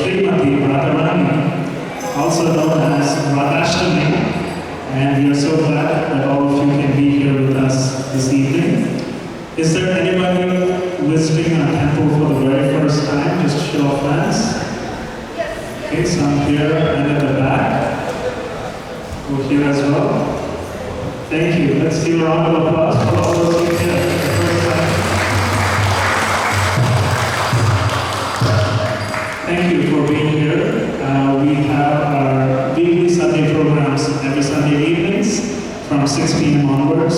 Srimati Radhastami, also known as Radhastami. And we are so glad that all of you can be here with us this evening. Is there anybody visiting our temple for the very first time? Just show of hands. Okay, some here and at the back. We're here as well. Thank you. Let's give a round of applause for all those who came for the first time. Thank you for being here. We have our weekly Sunday programs every Sunday evenings from 6 p.m. onwards.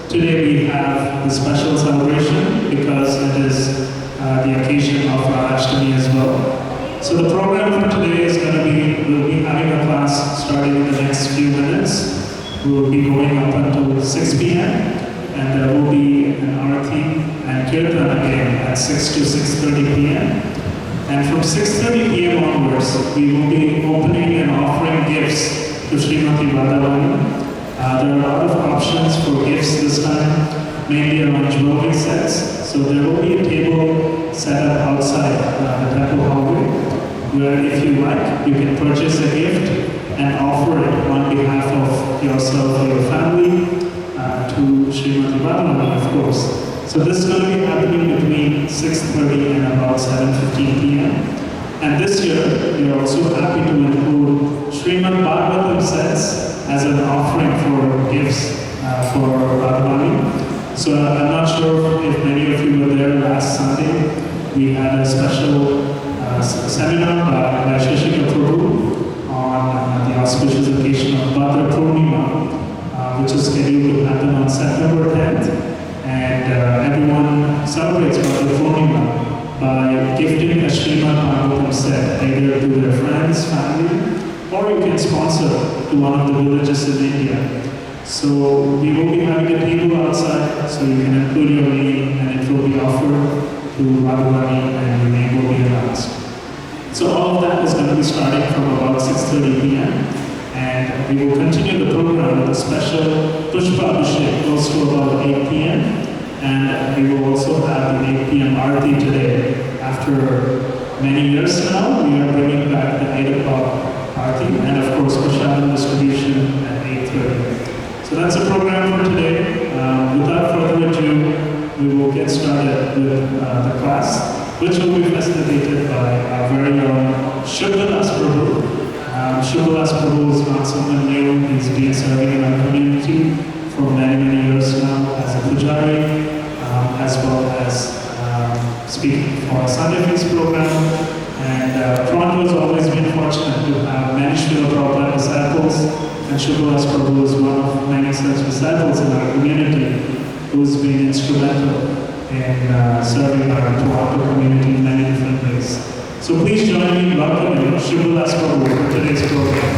Today we have the special celebration because it is the occasion of Radhastami as well. So the program for today is going to be, we'll be having a class starting in the next few minutes. We'll be going up until 6 p.m. and there will be an arati and Kirtan again at 6 to 6:30 p.m. And from 6:30 p.m. onwards, we will be opening and offering gifts to Srimati Radhastami. There are a lot of options for gifts this time, mainly around jewelry sets. So there will be a table set up outside the temple hallway, where if you like, you can purchase a gift and offer it on behalf of yourself or your family to Srimati Radhastami, of course. So this is going to be happening between 6:30 and about 7:15 p.m. And this year, we are also happy to include Srimad Bhagavatam sets as an offering for gifts for Radhastami. So I'm not sure if many of you were there last Sunday. We had a special seminar by Shishika Prabhu on the auspicious occasion of Bhadra Purnima, which is scheduled to happen on September 10th. And everyone celebrates Bhadra Purnima by gifting a Srimad Bhagavatam set either to their friends, family, or you can sponsor to one of the villages in India. So we will be having a table outside, so you can include your name and it will be offered to Radhastami and your name will be announced. So all of that is going to be starting from about 6:30 p.m. And we will continue the program with a special Puspanjali close to about 8 p.m. And we will also have an 8 p.m. Arati today. After many years now, we are bringing back the 8 o'clock Arati and of course Prashadam distribution at 8:30. So that's the program for today. Without further ado, we will get started with the class, which will be facilitated by our very own Shubhalas Prabhu. Shubhalas Prabhu is not someone new. He's been serving in our community for many, many years now as a pujari, as well as speaking for our Sunday Feast program. And Toronto has always been fortunate to have many Srila Prabhupada disciples, and Shubhalas Prabhu is one of many such disciples in our community who's been instrumental in serving our Toronto community in many different ways. So please join me in welcoming Shubhalas Prabhu for today's program.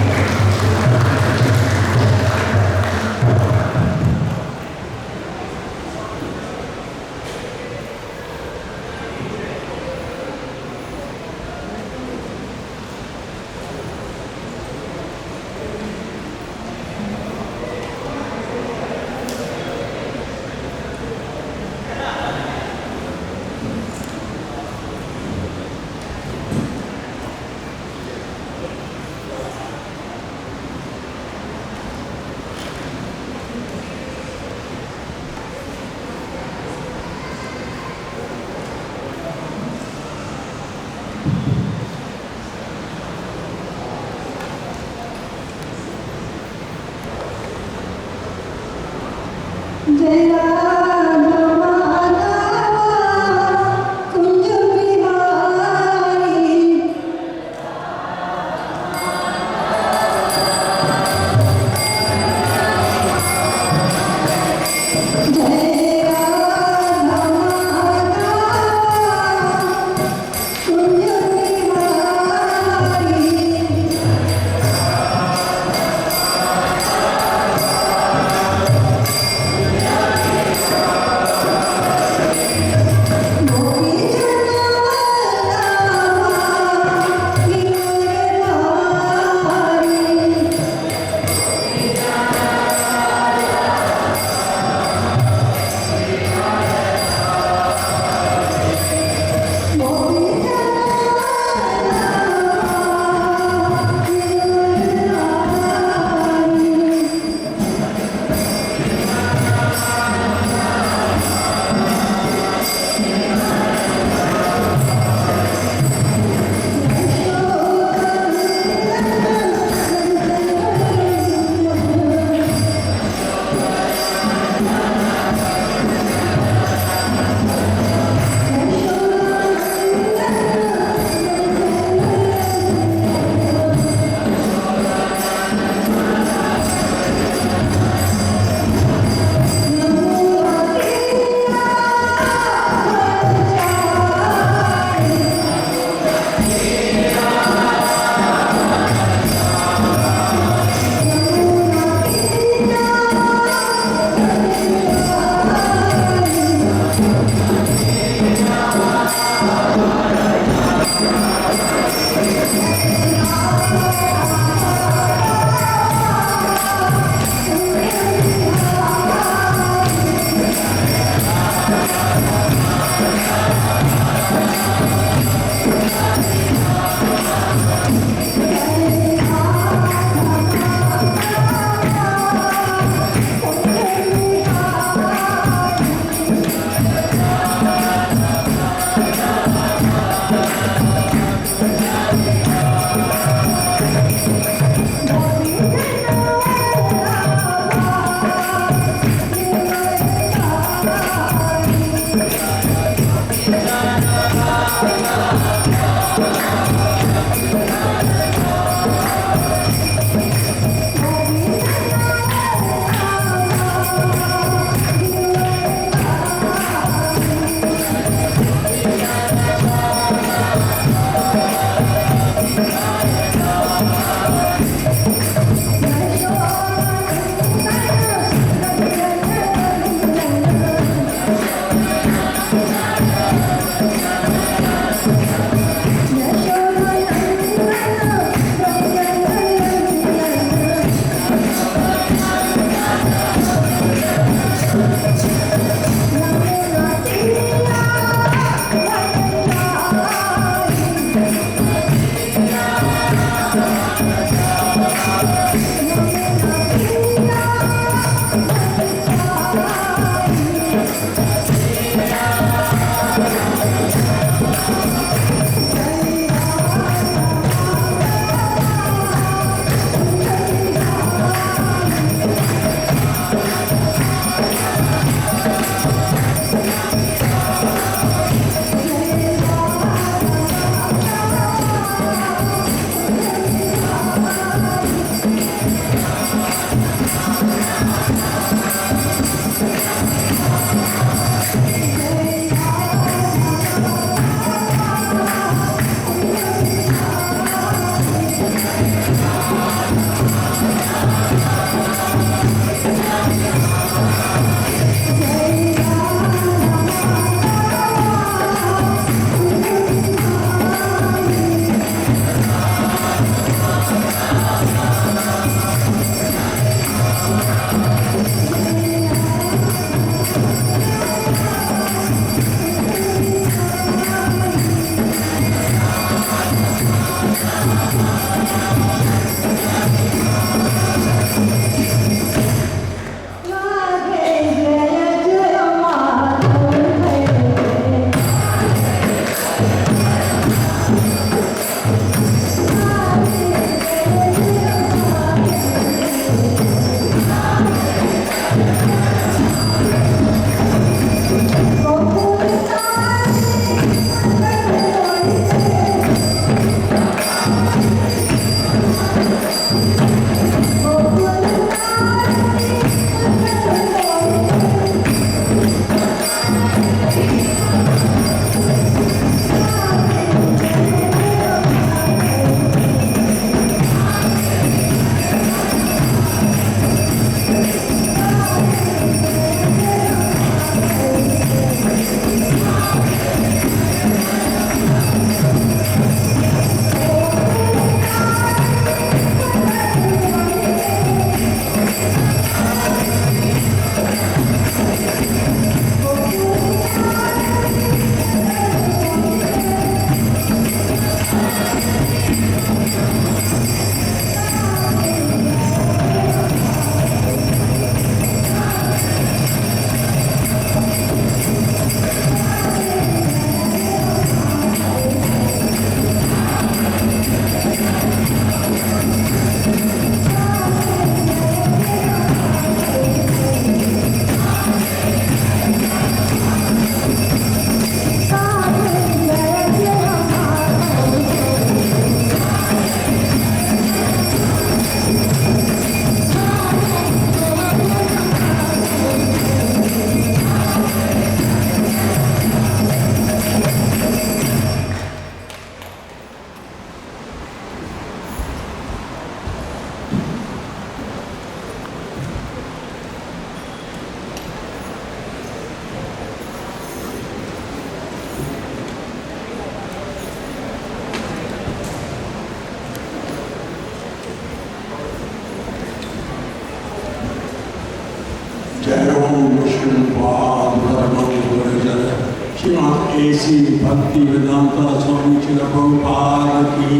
ऐसी भक्ति वेदांता स्वामी श्री प्रभुपाद की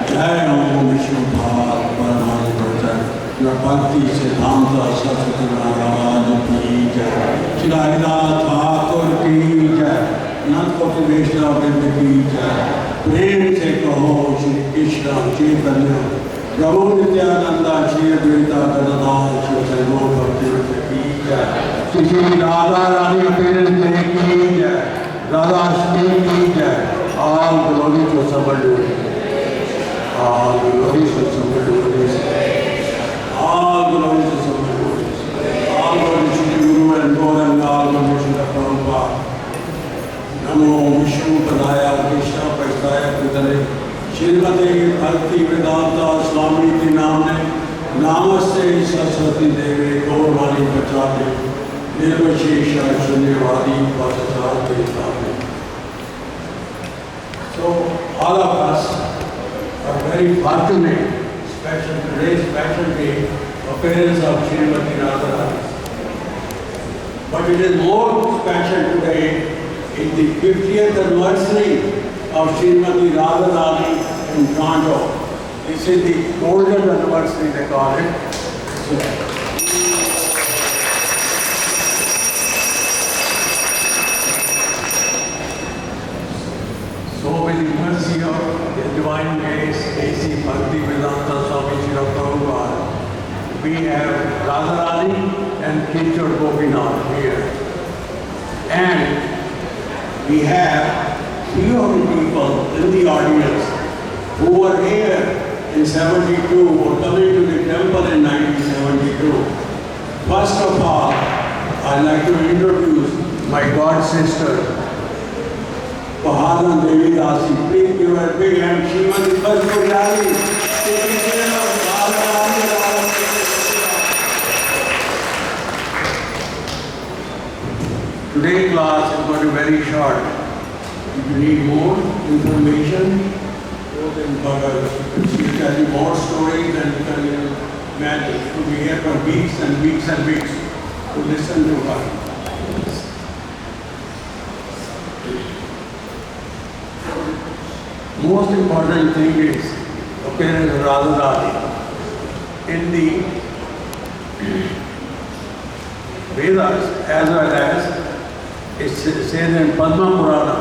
जय ओम विष्णुपाद परमानंद भक्ति सिद्धांत सरस्वती महाराज की जय श्री हरिदास ठाकुर की जय नंदकोटि वैष्णव वृंद की जय प्रेम से कहो श्री कृष्ण चैतन्य प्रभु नित्यानंदा श्री अद्वैता गदाधर श्री जगन्नाथ भक्ति की जय श्री राधा रानी प्रेम की जय Radhastami की जय all glory to somebody all glory to somebody all glory to somebody all glory to Guru and God and all glory to the Prabhupada Namo Vishnu Padaya Krishna Paistaya Putale Shrimate Bhakti Vedanta Swami के नाम ने नमस्ते सरस्वती देवी गौरवाणी प्रचारे निर्विशेष शून्यवादी पदाचार के सामने So all of us are very fortunate, special today's special day, appearance of Srimati Radharani. But it is more special today in the 50th anniversary of Srimati Radharani in Toronto. This is the golden anniversary they call it. So with the mercy of the divine grace, A.C. Bhakti Vedanta Swami Shri Prabhupada, we have Radharani and Kishore Gopinath here. And we have few of the people in the audience who were here in 72 or coming to the temple in 1972. First of all, I'd like to introduce my god sister, Pahadan Devi Dasi. Please give her a big hand. Srimati Puspanjali. Today's class is going to be very short. If you need more information, go to Bhagavad. She will tell you more stories and you can imagine to be here for weeks and weeks and weeks to listen to her. most important thing is appearance of Radhastami. In the Vedas, as well as it says in Padma Purana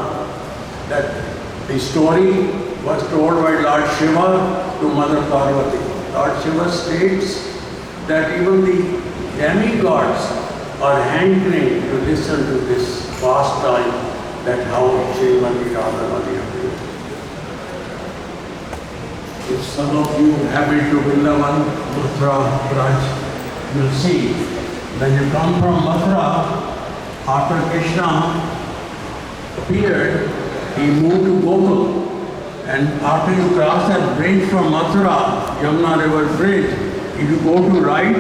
that the story was told by Lord Shiva to Mother Parvati. Lord Shiva states that even the demigods are hankering to listen to this pastime, that how Srimati Radharani appeared. If some of you have been to Vrindavan, Mathura, Braj, you'll see when you come from Mathura, after Krishna appeared, he moved to Gokul. And after you cross that bridge from Mathura, Yamuna River Bridge, if you go to right,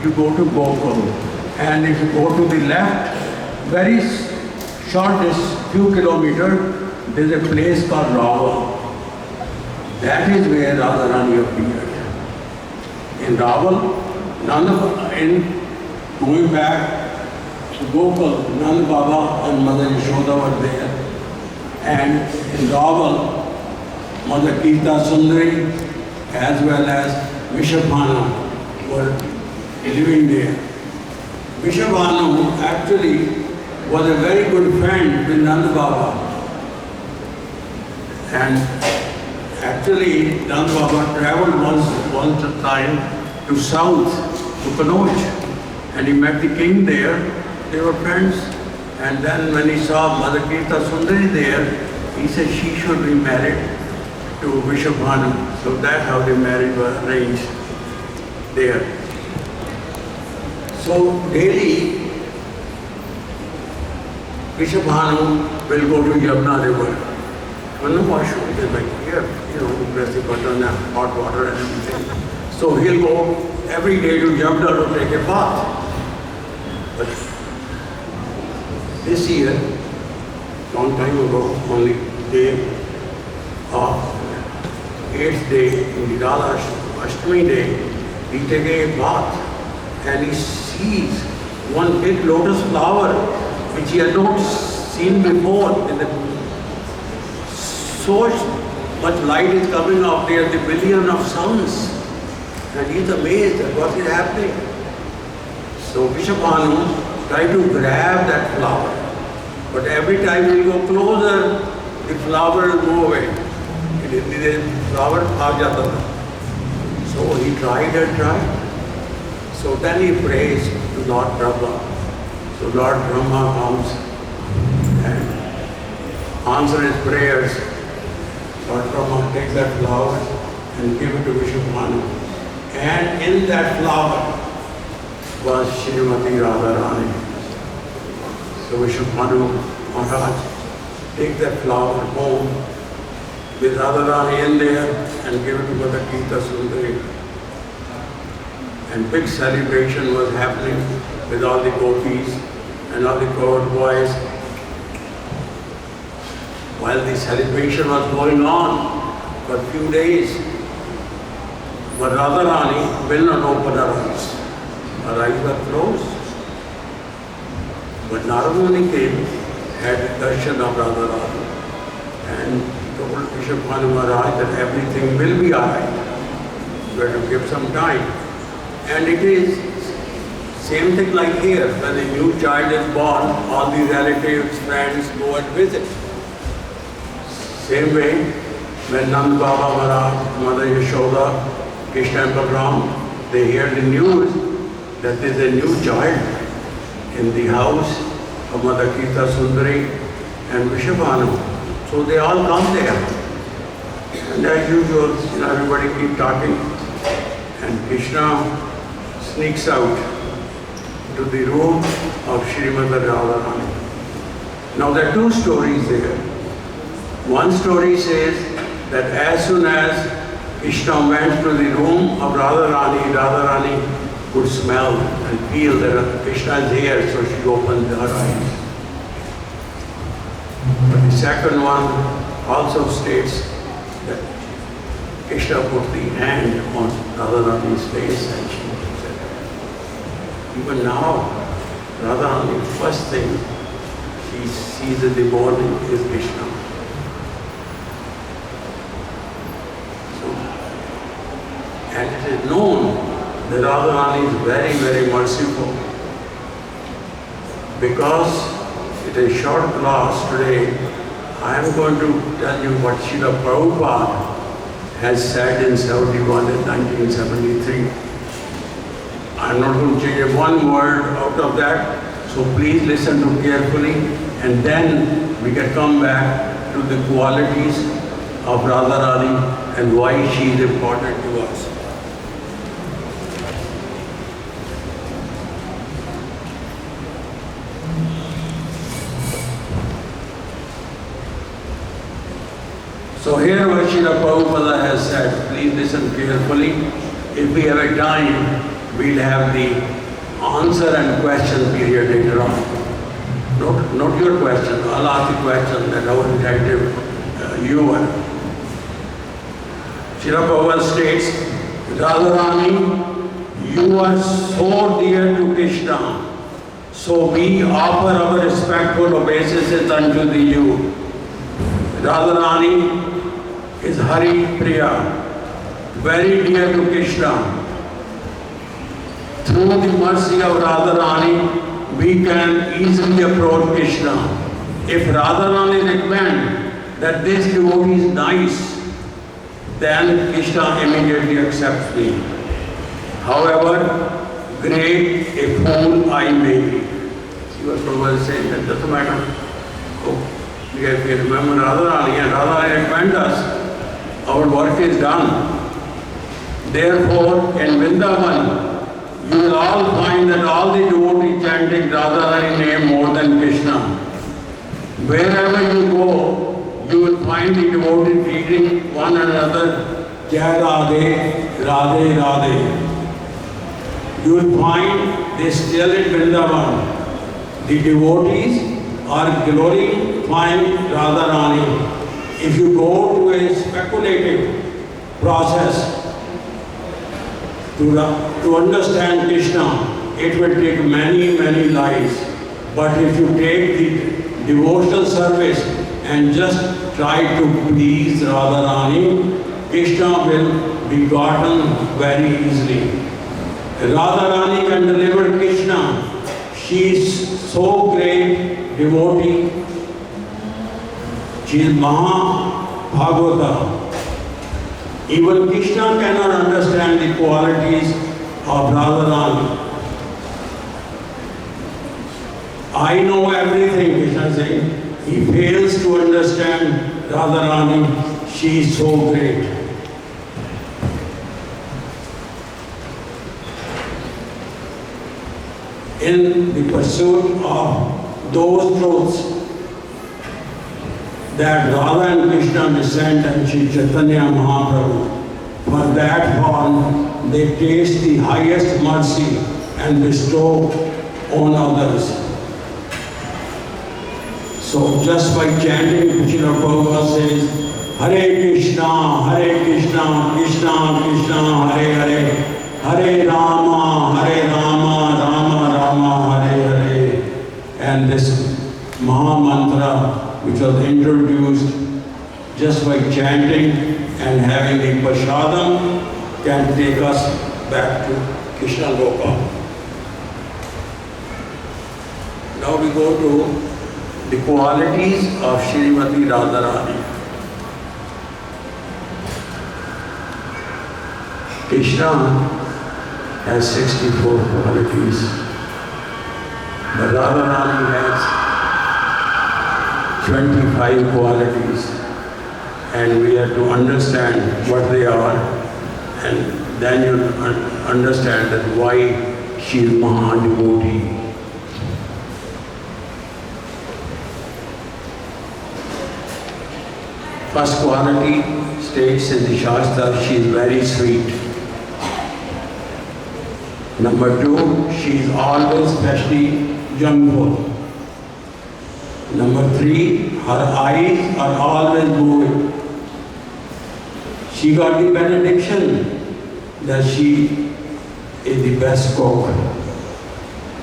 you go to Gokul. And if you go to the left, very short, few kilometers, there is a place called Raval. That is where Radharani appeared. In Raval, going back to Gokul, Nand Baba and Mother Yashoda were there. And in Raval, Mother Kirtan Sundari as well as Vishabhanu were living there. Vishabhanu actually was a very good friend with Nand Baba. And actually Nand Baba traveled once a time to south, to Kanauj, and he met the king there. They were friends. And then when he saw Mother Kirtan Sundari there, he said she should be married to Vishabhanu. So that's how the marriage was arranged there. So daily, Vishabhanu will go to Yamuna River. When washroom, they like, here, press the button and hot water and everything. So he'll go every day to Yamuna to take a bath. But this year, long time ago, only day of 8th day, in the Radhastami day, he takes a bath and he sees one big lotus flower which he had not seen before. So much light is coming out there, the billion of suns, and he's amazed at what is happening. So Vishabhanu tried to grab that flower, but every time he go closer, the flower will go away. The flower aa jata tha. So he tried and tried. So then he prays to Lord Brahma. So Lord Brahma comes and answers his prayers. Lord Brahma takes that flower and gives it to Vishabhanu. And in that flower was Srimati Radharani. So Vishabhanu Maharaj takes that flower home with Radharani in there and give it to Mother Kirtan Sundari. And big celebration was happening with all the gopis and all the court boys. While the celebration was going on for a few days, but Radharani will not open her eyes. Her eyes were closed. But Narada came, had the darshan of Radharani, and told Puspanjali Maharaj that everything will be alright. You have to give some time. And it is same thing like here. When a new child is born, all the relatives, friends go and visit. Same way, when Nand Baba Maharaj, Mother Yashoda, Krishna and Balaram, they hear the news that there is a new child in the house of Mother Kirtan Sundari and Vishabhanu. So they all come there. And as usual, everybody keep talking. And Krishna sneaks out to the room of Srimati Radharani. Now there are two stories there. One story says that as soon as Krishna went to the room of Radharani, Radharani could smell and feel that Krishna is here, so she opened her eyes. But the second one also states that Krishna put the hand on Radharani's face and she said, even now, Radharani, first thing she sees in the morning is Krishna. And it is known that Radharani is very, very merciful. Because it is a short class today, I am going to tell you what Srila Prabhupada has said in 71 and 1973. I am not going to change one word out of that, so please listen to carefully, and then we can come back to the qualities of Radharani and why she is important to us. So here what Srila Prabhupada has said, please listen carefully. If we have a time, we'll have the answer and question period later on. Not your question, I'll ask the question that our detective, you are. Srila Prabhupada states, Radharani, you are so dear to Krishna, so we offer our respectful obeisances unto thee you. Radharani is Hari Priya, very dear to Krishna. Through the mercy of Radharani, we can easily approach Krishna. If Radharani recommends that this devotee is nice, then Krishna immediately accepts me. However, great a fool I may be. See what Prabhupada is saying, that doesn't matter. Oh, we remember Radharani, and Radharani recommends us. Our work is done. Therefore, in Vrindavan, you will all find that all the devotees chanting Radharani name more than Krishna. Wherever you go, you will find the devotees greeting one another, Jai Radhe, Radhe, Radhe. You will find they still in Vrindavan. The devotees are glorifying Radharani. If you go to a speculative process to understand Krishna, it will take many, many lives. But if you take the devotional service and just try to please Radharani, Krishna will be gotten very easily. Radharani can deliver Krishna. She is so great devotee. She is Maha Bhagavata. Even Krishna cannot understand the qualities of Radharani. I know everything, Krishna is saying. He fails to understand Radharani. She is so great. In the pursuit of those truths, that Radha and Krishna descend and Sri Chaitanya Mahaprabhu. For that form, they taste the highest mercy and bestow on others. So just by chanting, Srila Prabhupada says, Hare Krishna, Krishna Krishna, Hare Hare, Hare Rama, Rama Rama, Hare Hare. And this Maha Mantra, which was introduced just by chanting and having the Prasadam, can take us back to Krishna Loka. Now we go to the qualities of Srimati Radharani. Krishna has 64 qualities, but Radharani has 25 qualities, and we have to understand what they are, and then you understand that why she is Maha devotee. First quality states in the Shastra, she is very sweet. Number two, she is always especially youngful. Number three, her eyes are always moving. She got the benediction that she is the best cook.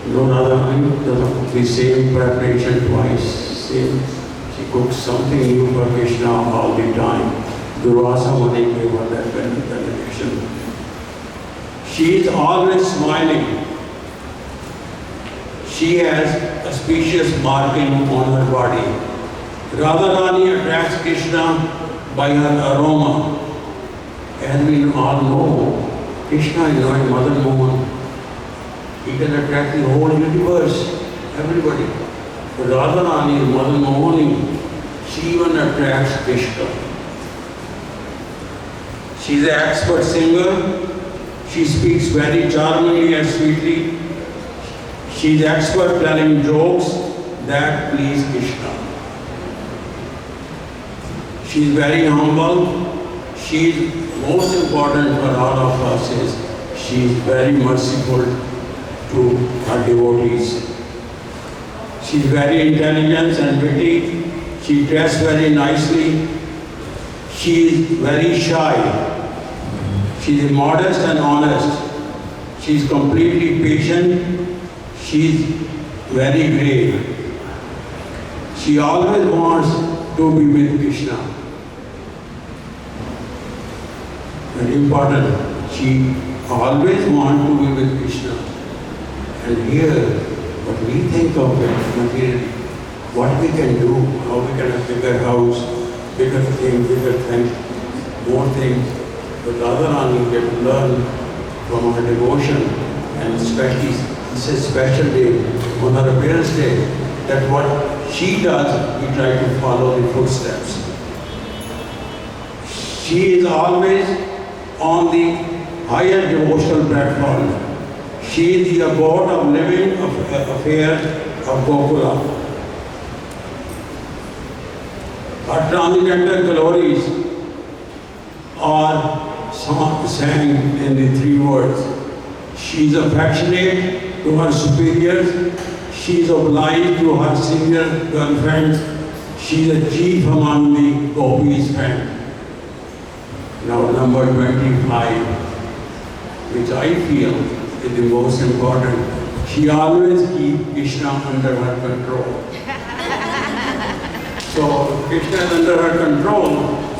No other does the same preparation twice. She cooks something new for Krishna all the time. Durvasa Muni gave her that benediction. She is always smiling. She has a specious marking on her body. Radharani attracts Krishna by her aroma. As we all know, Krishna is not Mother Mohan. He can attract the whole universe, everybody. But Radharani is Mother Mohani. She even attracts Krishna. She is an expert singer. She speaks very charmingly and sweetly. She is expert telling jokes that please Krishna. She is very humble. She is most important for all of us is she is very merciful to her devotees. She is very intelligent and witty. She dresses very nicely. She is very shy. She is modest and honest. She is completely patient. She is very brave. She always wants to be with Krishna. Very important. She always wants to be with Krishna. And here, what we think of it materially, what we can do, how we can have bigger house, bigger things, more things. But Radharani can learn from her devotion, and especially this is a special day, on her appearance day, that what she does, we try to follow the footsteps. She is always on the higher devotional platform. She is the abode of living affairs of Gokula. Her transcendental glories are sang in the three words. She is affectionate to her superiors. She is obliged to her senior girlfriends. She is a chief among the gopis' friends. Now number 25, which I feel is the most important. She always keeps Krishna under her control. So Krishna is under her control.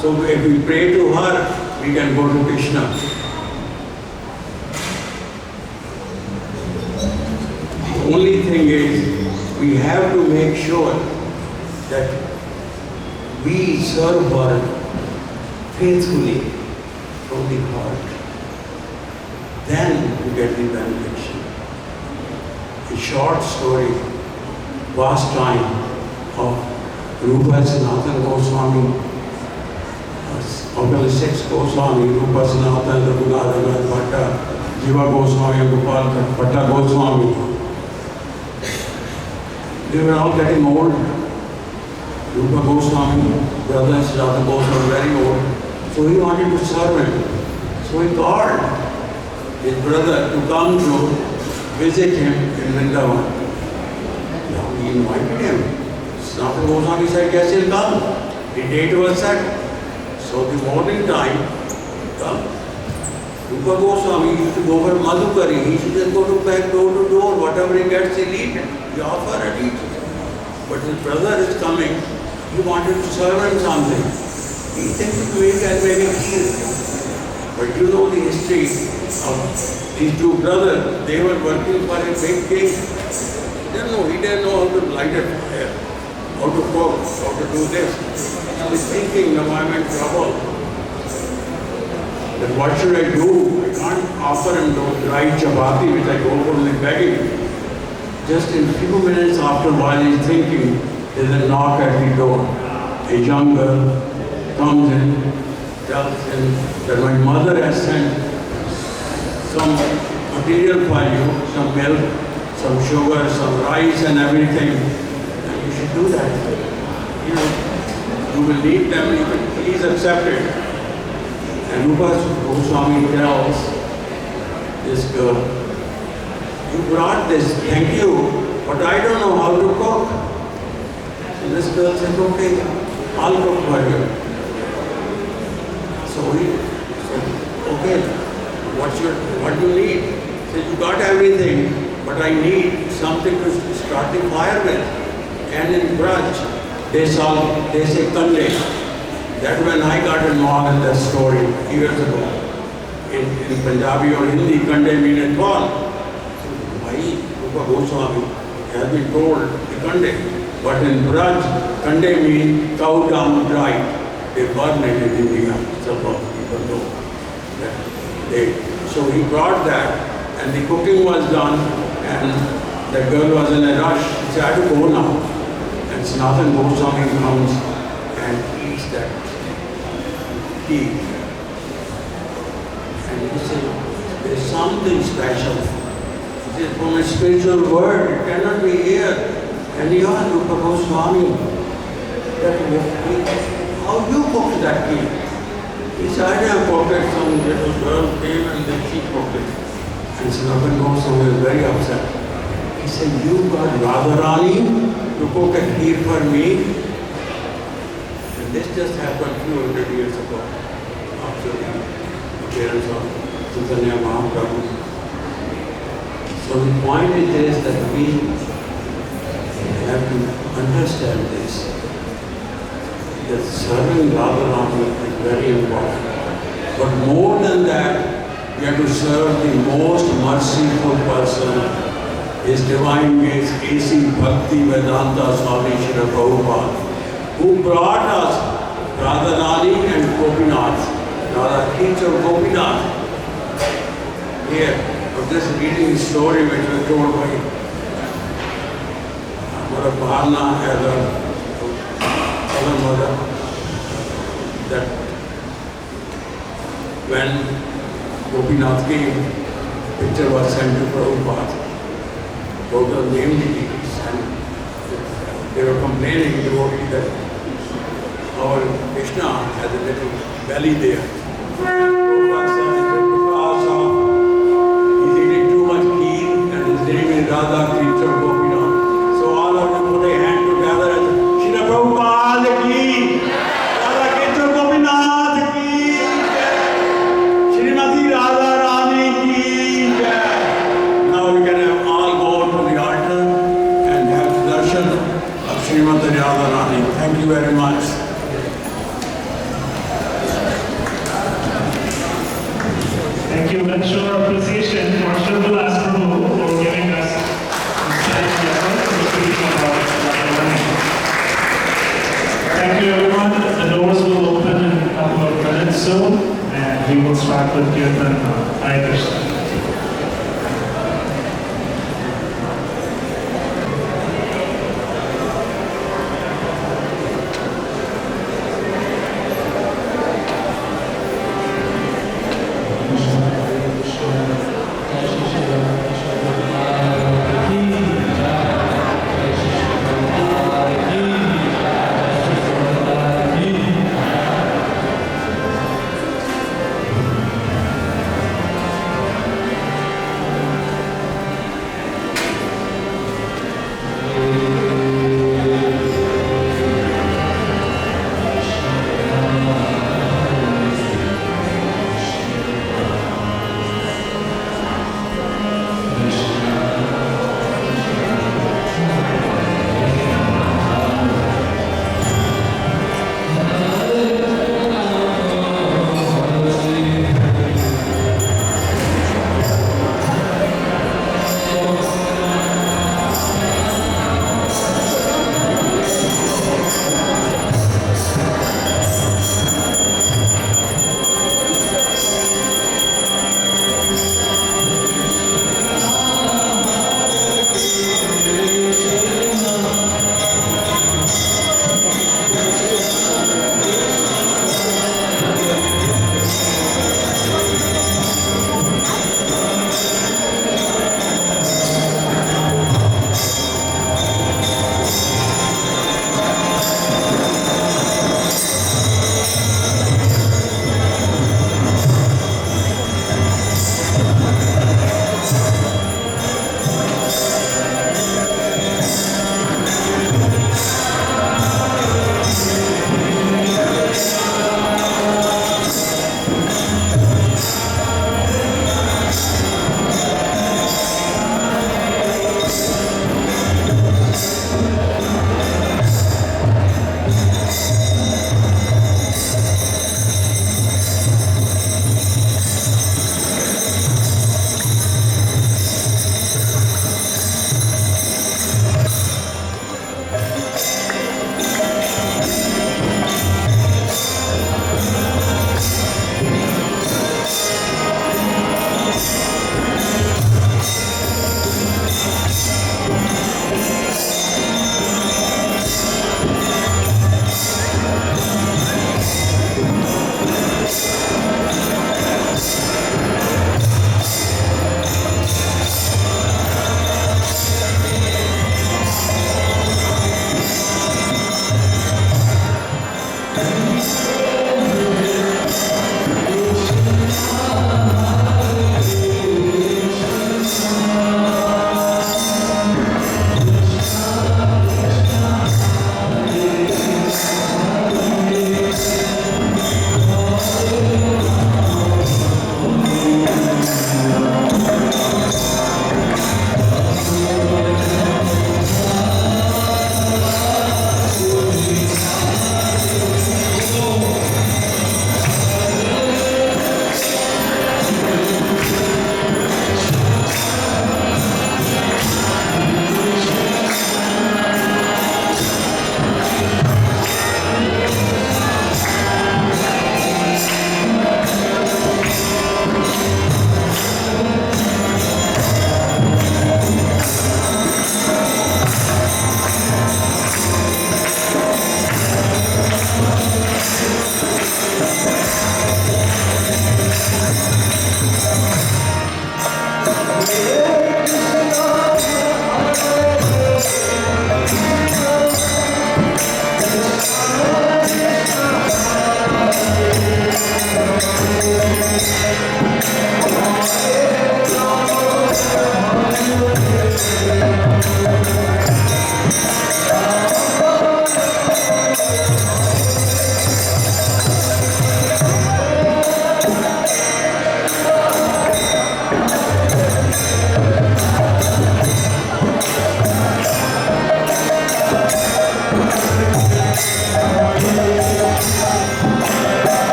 So if we pray to her, we can go to Krishna. The only thing is, we have to make sure that we serve her faithfully from the heart. Then we get the benediction. A short story, pastime of Rupa Sanatana Goswami, of the 6 Goswami, Rupa Sanatana, Raghunath Bhatta, Jiva Goswami, Gopal Bhatta Goswami. They were all getting old. Rupa Goswami, brother Siddhartha Goswami, very old. So he wanted to serve him. So he called his brother to come to visit him in Vrindavan. Now he invited him. Siddhartha Goswami said, yes, he'll come. The date was set. So the morning time, come. Rupa Goswami used to go for Madhukari. He used to just go to back door to door. Whatever he gets, he'll eat. He offer and eat. But his brother is coming. He wanted to serve him something. He thinks we can make it here. But you know the history of these two brothers. They were working for a big king. He didn't know how to light a fire, how to cook, how to do this. He was thinking, now I'm in trouble. Then what should I do? I can't offer him those dry chapati which I go for the begging. Just in a few minutes after while he's thinking, there's a knock at the door. A young girl comes in, tells him that my mother has sent some material for you, some milk, some sugar, some rice and everything. And you should do that. You will need them, you can please accept it. And Rupa Goswami tells this girl, you brought this, thank you, but I don't know how to cook. So this girl said, okay, I'll cook for you. So he said, okay, what do you need? He said, you got everything, but I need something to start the fire with. And in Braj, they say Kande. That when I got involved in that story years ago, in Punjabi or Hindi, Kande mean at all. So why Rupa Goswami has been told the Kande, but in Braj, Kande mean cow dung dried. They burn it in India, some of people know that. So he brought that, and the cooking was done, and the girl was in a rush. She said, I have to go now. And Sanatana Goswami comes and eats that tea. And he said, there's something special. It is from a spiritual word, it cannot be here. And he asked Rupa Goswami, how you cooked that tea? He said, I have cooked it, some little girl came and then she cooked it. And Sanatana Goswami was very upset. He said, you got Radharani to cook a tea for me? And this just happened 200 years ago, after the appearance of Chaitanya Mahaprabhu. So the point is this, that we have to understand this, that serving Radharani is very important. But more than that, we have to serve the most merciful person, His Divine Grace A.C. Bhakti Vedanta Swami Srila Prabhupada, who brought us Radharani and Gopinath, Radha teacher Gopinath. Here, of this reading story which was told by Mother Bhavna as her mother, that when Gopinath came, picture was sent to Prabhupada. Prabhupada named the deities, and they were complaining devotee that our Krishna has a little belly there. Prabhupada said, because he's eating too much ghee and his name is Radha Krishna Gopinath. So all of them put a hand together and Srila Prabhupada ki, Radha Krishna Gopinath ki, Srimati Radha Rani ki. Now we can have all go to the altar and have darshan of Srimati Radha Rani. Thank you very much. Thank you. Let's show our appreciation for Shubhalas Prabhu for giving us Thank you everyone. The doors will open in a couple of minutes soon, and we will start with Kirtan. Hare Krishna.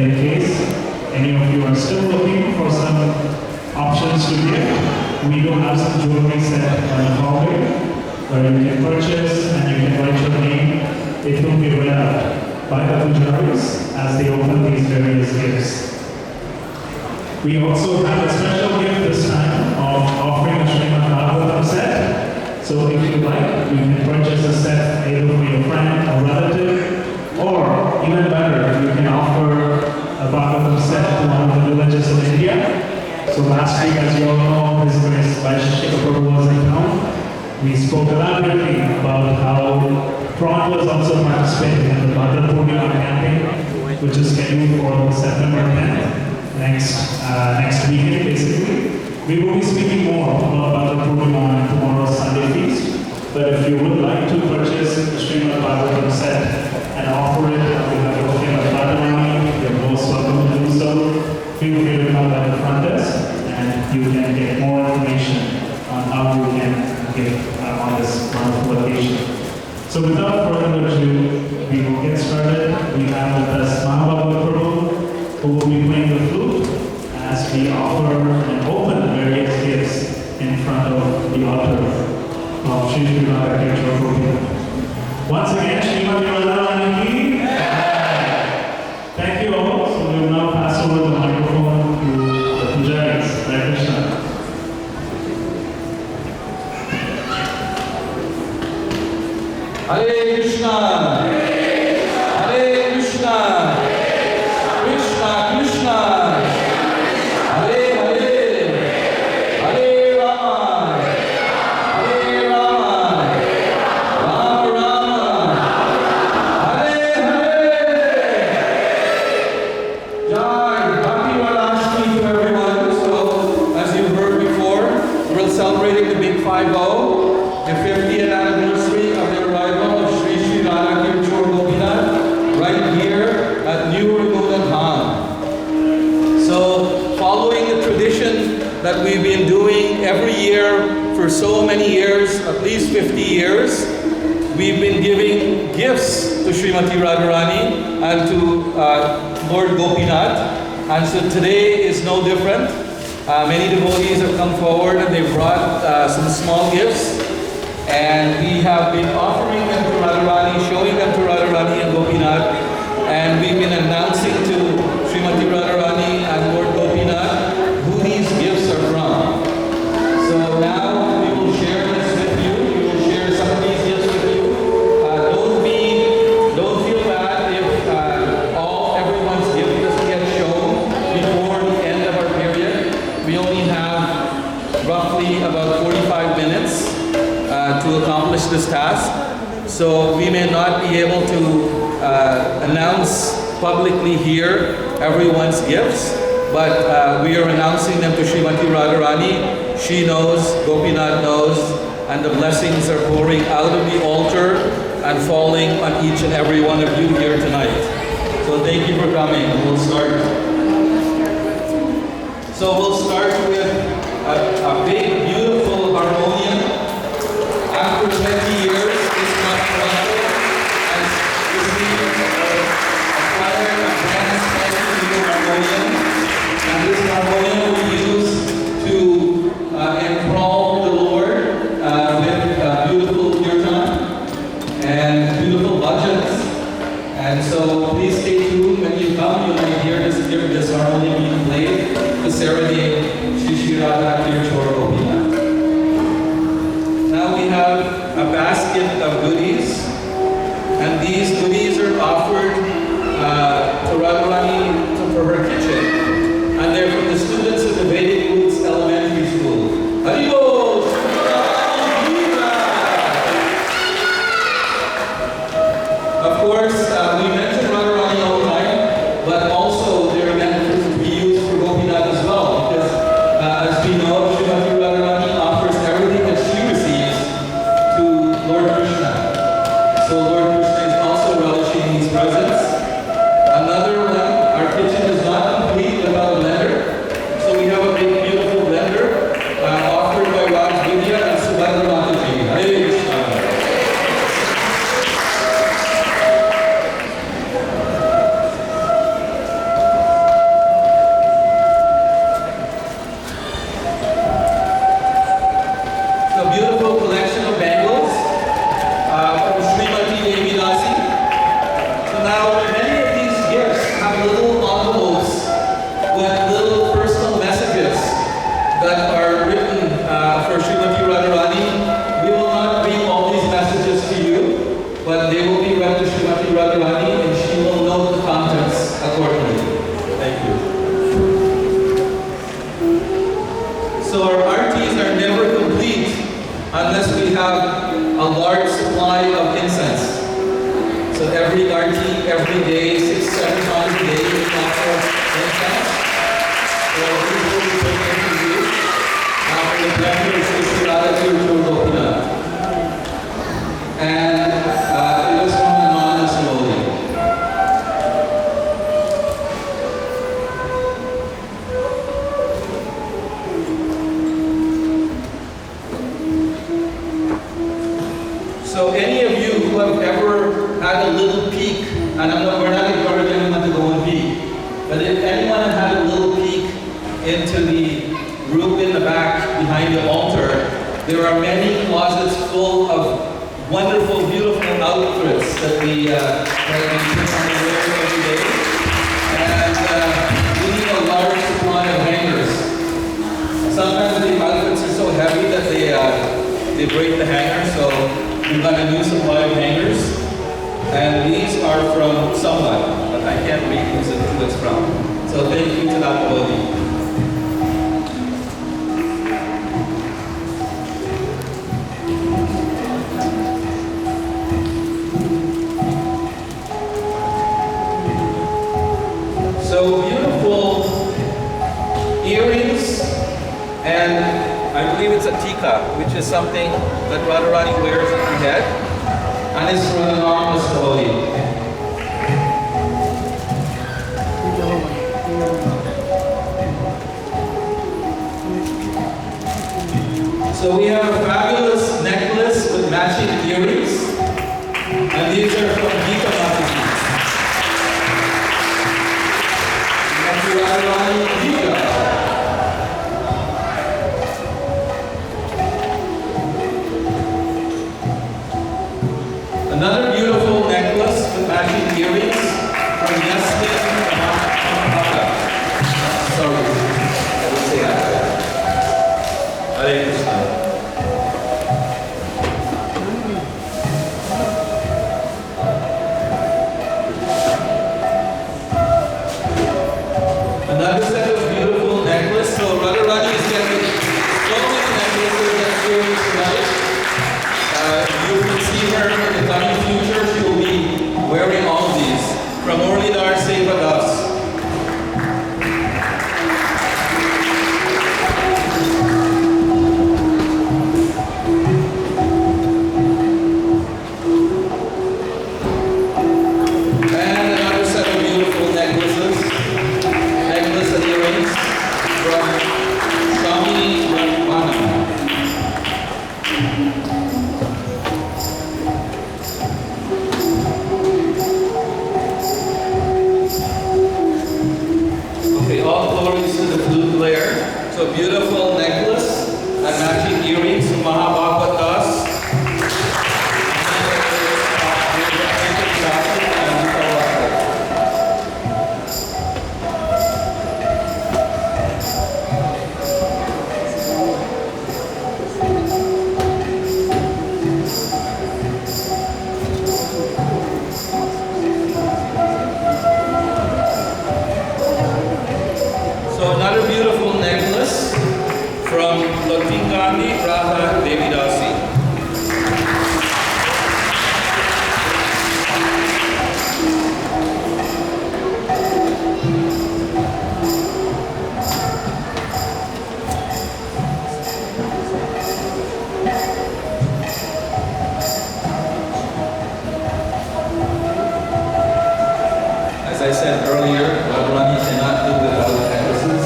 in case any of you are still looking for some options to give, we do have some jewelry set on the hallway where you can purchase and you can write your name. It will be read out by the pujaris as they open these various gifts. We also have a special gift this time of offering a Srimad Bhagavatam set. So if you like, you can purchase a set either for your friend or relative, or even better, you can offer a Bhagavatam set to one of the villages in India. So last week, as you all know, His Grace Vaisheshika Prabhu was in town. We spoke elaborately about how Prawn was also participating in the Bhadra Purnima campaign, which is scheduled for September 10th. Next weekend, basically. We will be speaking more about the Purnima and tomorrow's Sunday feast. But if you would like to purchase the Srimad Bhagavatam set and offer it on behalf of Srimad Radhastami, you're most welcome to do so. Feel free to come by the front desk and you can get more information on how you can give on this wonderful occasion. So without further ado, we will get started. We have with us Mahabhagavad Prabhu, who will be playing the flute as we offer and open various gifts in front of the altar of Sri Sri Radha Prabhu. Once again, Srimati Radharani ki jai. Thank you all. So we will now pass over the microphone to the pujaris. Hare Krishna. Hare Krishna, Hare Krishna, Krishna Krishna, Hare Hare, Hare Rama, Hare Rama, Rama Rama, Hare Hare. Jai, happy Radhastami to everyone. So, as you've heard before, we're celebrating the Big 5-0, the 50th anniversary of the arrival of Sri Sri Radha Gopinath right here at New Raghunathan Dham. So, following the tradition that we've been doing every year for so many years, at least 50 years, we've been giving gifts to Srimati Radharani and to Lord Gopinath. And so today is no different. Many devotees have come forward and they've brought some small gifts. And we have been offering them to Radharani, showing them to Radharani and Gopinath. And we've been announcing to Srimati Radharani and Lord Gopinath who these gifts are from. So now we will share this with you. We will share some of these gifts with you. Don't feel bad if everyone's gift doesn't get shown before the end of our period. We only have roughly about 45 minutes to accomplish this task. So we may not be able to announce publicly here everyone's gifts, but we are announcing them to Srimati Radharani. She knows, Gopinath knows, and the blessings are pouring out of the altar and falling on each and every one of you here tonight. So thank you for coming. We'll start. So we'll start with a big, beautiful harmonium. After 20 years, Iskcon has received acquired a brand spanking new harmonium. And this harmonium will be used to enthrall the Lord with beautiful Kirtan and beautiful bhajans. And so please stay tuned. When you come, you might hear this harmonium being played to serenade Sri Sri Radha Gopinath. Now we have a basket large supply of incense. So every RT, every day, 6-7 times a day, we offer incense. So these will be taken to you after the pleasure of Puspanjali Kirtan. And it was from an anonymous devotee. So any of you who have ever had a little peek, and we're not encouraging anyone to go and peek, but if anyone had had a little peek into the room in the back behind the altar, there are many closets full of wonderful, beautiful outfits that we put on the wear every day. And we need a large supply of hangers. Sometimes the outfits are so heavy that they break the hanger, so we've got a new supply of hangers. And these are from someone, but I can't read who it's from. So thank you to that devotee. So beautiful earrings, and I believe it's a tika, which is something that Radharani wears on her head, and it's from an anonymous devotee. So we have a fabulous necklace with matching earrings, and these are from Gita Mataji. Another beautiful necklace with matching earrings from Yasmin Mahapata. Sorry, I didn't say that. Hare Krishna. Another set of beautiful necklace. So Radharani is getting so many necklaces and earrings tonight. You will see her in the coming future. She will be wearing all of these from Muralidhar Seva Das. And another set of beautiful necklaces. Necklace and earrings from Swami Radhastami. Okay, all glories to the flute player. So beautiful necklace and matching earrings from Mahabhagat Das. So another beautiful necklace from Latingani Radha Devidasi. As I said earlier, Radharani cannot do without necklaces.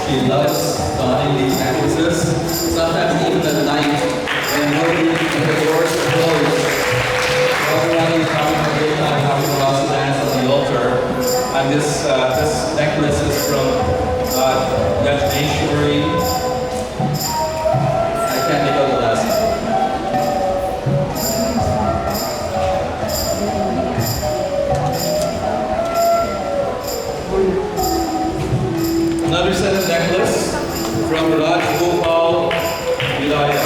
She loves donning these necklaces. Sometimes even at night, when the doors are closed, Radharani is having a great time having a rasa dance on the altar. And this necklace is from Yajneshwari. I can't make out the last name. Another set of necklace from Raj Gopal Vilaya.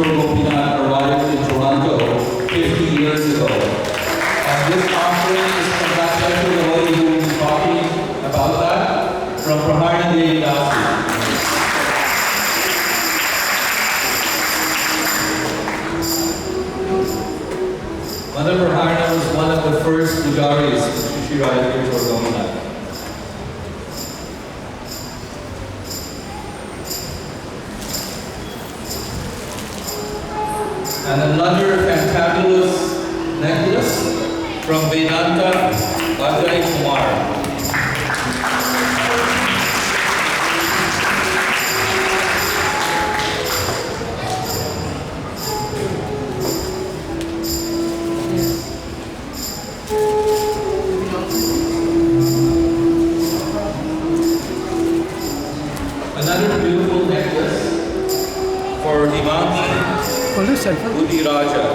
Kishore Gopinath arrived in Toronto 50 years ago. And this offering is congratulations to the lady who will be talking about that from Praharna Devi Dasi. Mother Praharna was one of the first pujaris to Shri Radhastami Gopinath. And another fantabulous necklace from Vedanta Bajai Kumar. Another beautiful necklace for Imanji Udi Raja.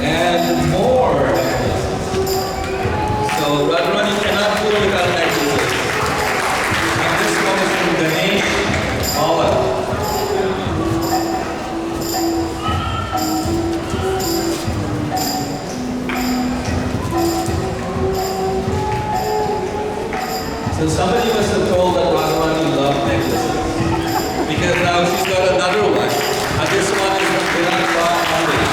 And more necklaces. So Radharani cannot do without necklaces. And this one is from Ganesh Mala. So somebody must have told that Radharani loved necklaces. Because now she's got another one. And this one is from Virat Foundation.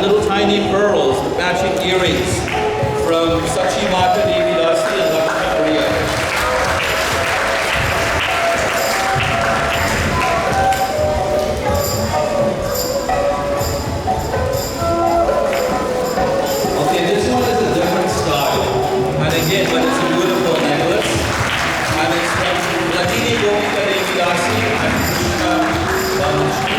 Little tiny pearls, matching earrings from Sakshi Mata Devi Dasi in Lakshmi Korea. Okay, this one is a different style. And again, but it's a beautiful necklace. And it's from Lakini Gopika Devi Dasi and Krishna Banushi.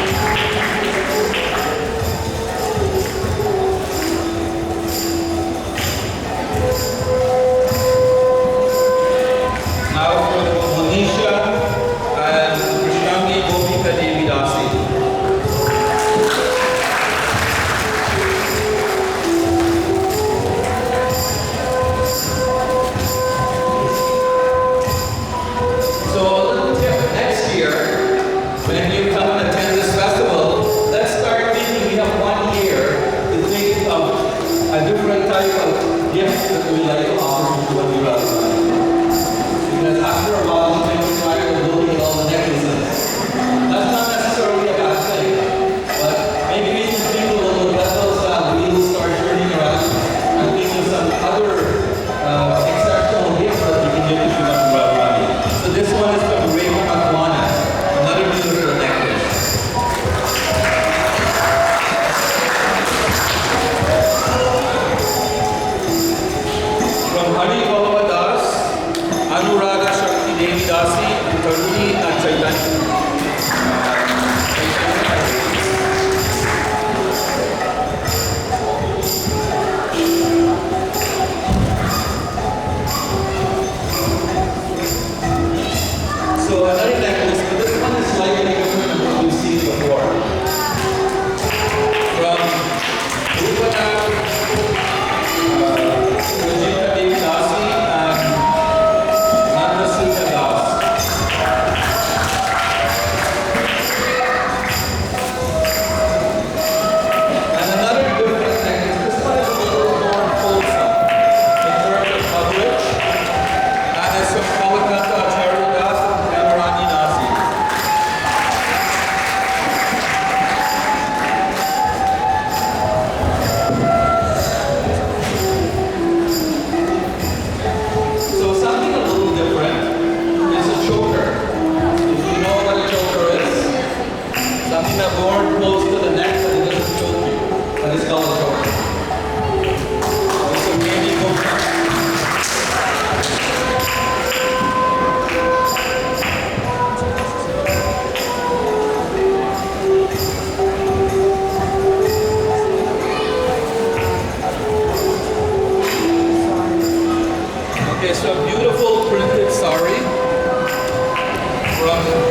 from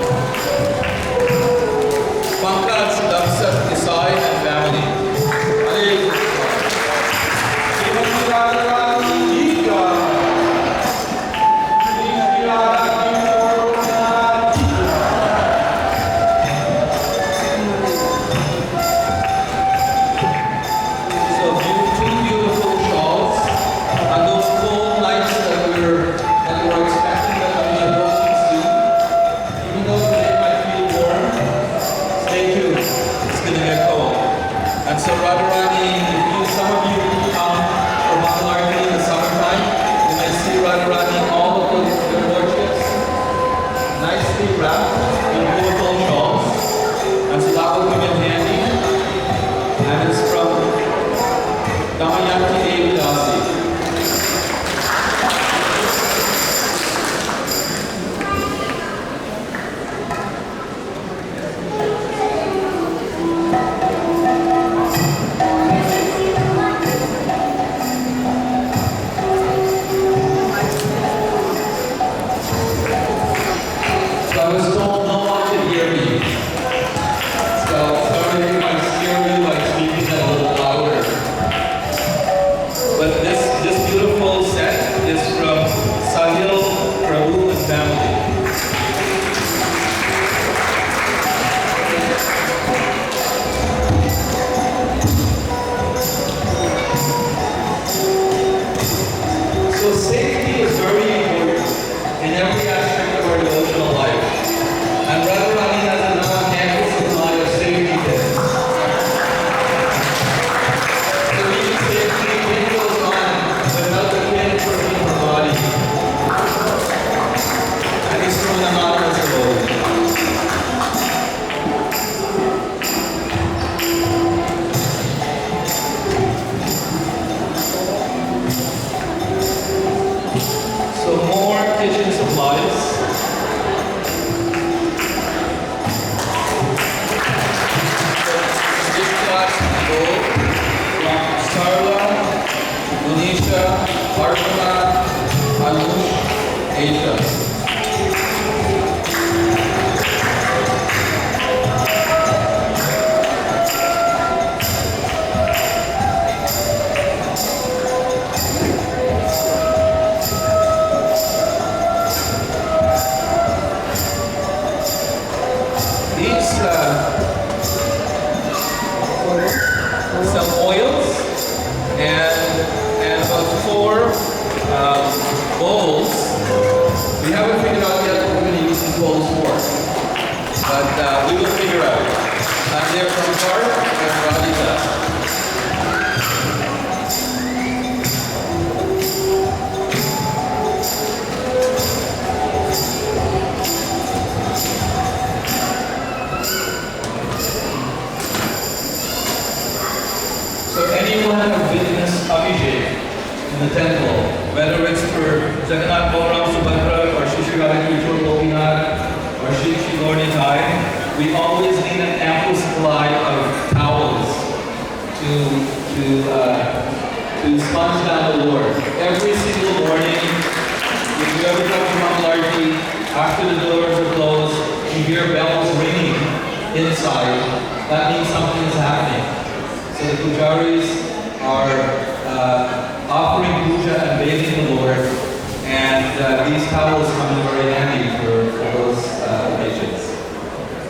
Pankaj Damsat Desai and family. Hare Krishna. Srimati Radharani Ji Ka. Sri Radharani Ji Ka. So two beautiful shawls. And those cold nights that we're expecting that we are going soon, even though today might feel warm, stay tuned. It's going to get cold. And so Radharani, some of you who come from Mangalarti in the summertime, you may see Radharani all of the orchids nicely wrapped in beautiful shawls. And so that will come in handy. And it's from Damayanti Devi Dasi. So I was told no one could hear me. So sorry if I scare you by speaking a little louder. But this beautiful set is from Sahil, Prabhu and family. So safety is very important in every aspect of our devotional life. And Radharani has another ample supply of safety pins. So we can safely pin goes on without the pin hurting her body. And he's from an anonymous abode. So more kitchen supplies. This glass bowl from Sarla, Manisha, Archana, Anush, Asia. These some oils and about 4 bowls. We haven't figured out yet what we're going to use these bowls for, but we will figure out. And they're from Park and Radhika. So anyone who witnessed Abhishek in the temple, whether it's for Jagannath Balaram Subhadra or Shri Shri Radha Kishore Gopinath or Shri Shri Gaur Nitai, we always need an ample supply of towels to sponge down the Lord. Every single morning, if you ever come to Mangalarti, after the doors are closed, you hear bells ringing inside. That means something is happening. So the pujaris are offering puja and bathing the Lord, and these towels come in very handy for those occasions,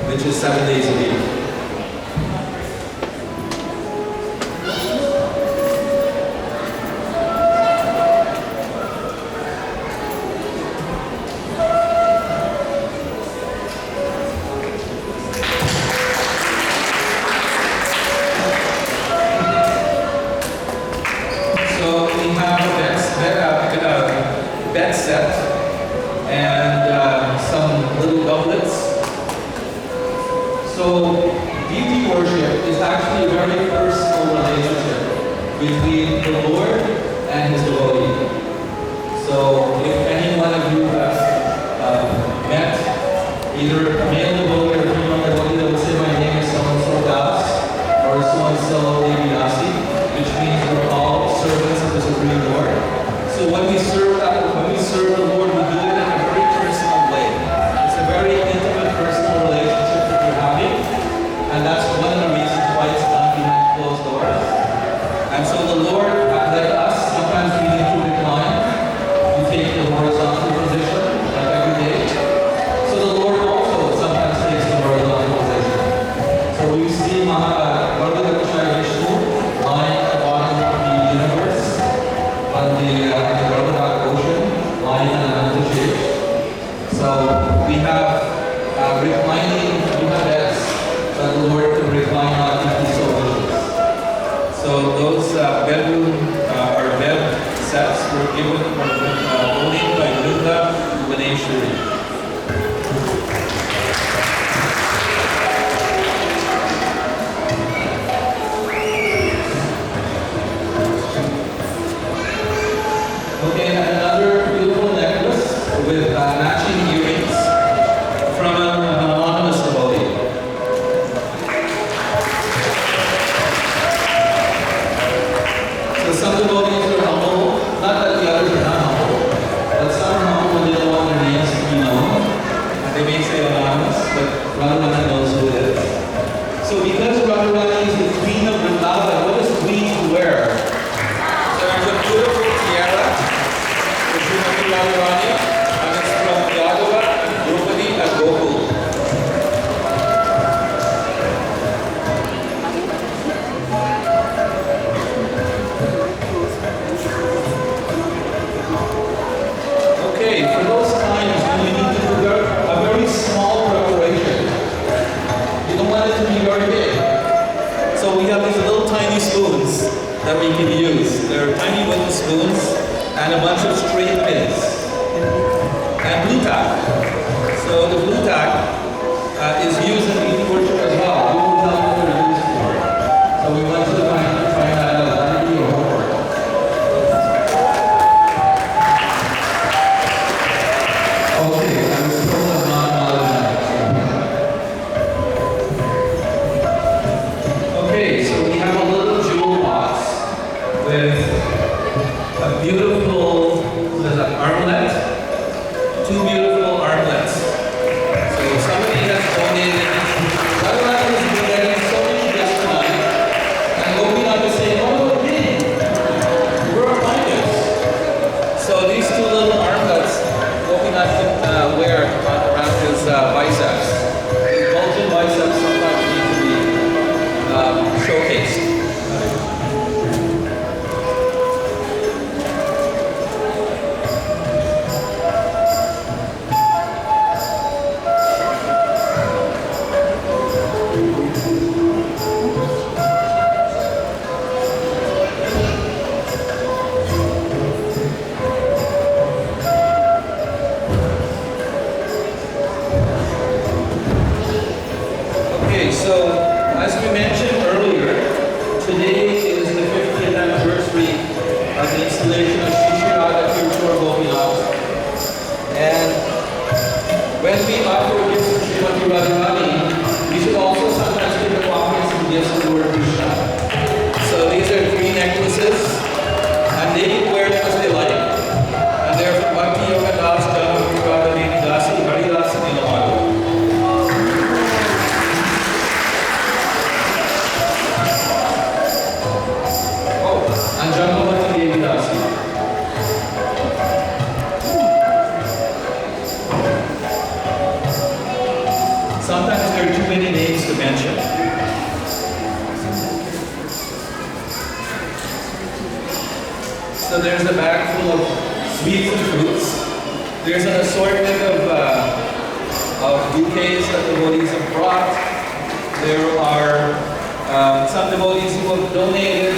which is 7 days a week. So we have a bed set and some little doublets. So deity worship is actually a very personal relationship between the Lord and his devotee. So if any one of you have met either a male devotee or a female devotee that will say, my name is so-and-so Das or so-and-so Devi Dasi, which means we're all servants of the Supreme Lord. So when we serve the Lord, we do it in a very personal way. It's a very intimate the Lord to recline on if he so wishes. So those bedroom or bed sets were given or donated by Vrinda Bhuvaneshwari. Okay, and another beautiful necklace with matching earrings from an anonymous devotee. So some devotees are humble, not that the others are not humble, but some are humble when they don't want their names to be known. They may say anonymous, but Radharani knows who it is. So because Radharani is the queen of Vrindavan, what does queen wear? There's a beautiful tiara, which is from Radharani, and it's from Yadava and Draupadi and Gokul. Okay, for those times when you need to do a very small preparation, you don't want it to be very big. So we have these little tiny spoons that we can use. They're tiny wooden spoons and a bunch of straight pins. And blue tack. So the blue tack is used in Eid worship as well. We will tell what they're used for. So we want you to find that out. That'll be your homework. Okay, I'm still not allowed. Okay, so we have a little jewel box with a beautiful, what is that, armlet? Two beautiful armlets. So somebody has donated. Radharani has been getting so many gifts tonight, and Gopinath is saying, "Oh, look at me! Where are my gifts?" So these two little armlets, Gopinath can wear around his biceps. His bulging biceps sometimes need to be showcased. Okay, so as we mentioned earlier, today is the 50th anniversary of the installation of Sri Sri Radha Kirtan Gopinath. And when we offer gifts to Srimati Radharani, we should also sometimes give the offering some gifts to Lord Krishna. So these are 3 necklaces, and they can wear them as they like. And they're from Bhakti Yoga Das, Janmati Radha Devi Dasi, Haridasi Nilamadu. And Janmati Devi Dasi. Sometimes there are too many names to mention. So there's a bag full of sweets and fruits. There's an assortment of bouquets that devotees have brought. There are some devotees who have donated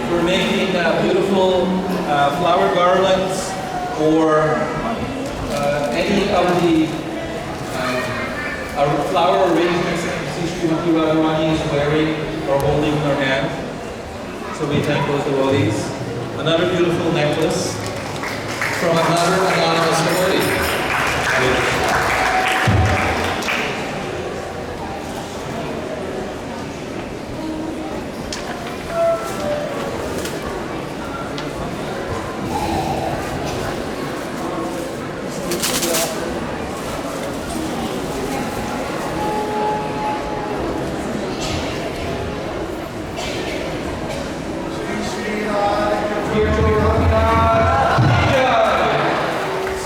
for making beautiful flower garlands or any of the flower arrangements that you see Srimati Radharani is wearing or holding in her hand. So we thank those devotees. Another beautiful necklace from another anonymous devotee.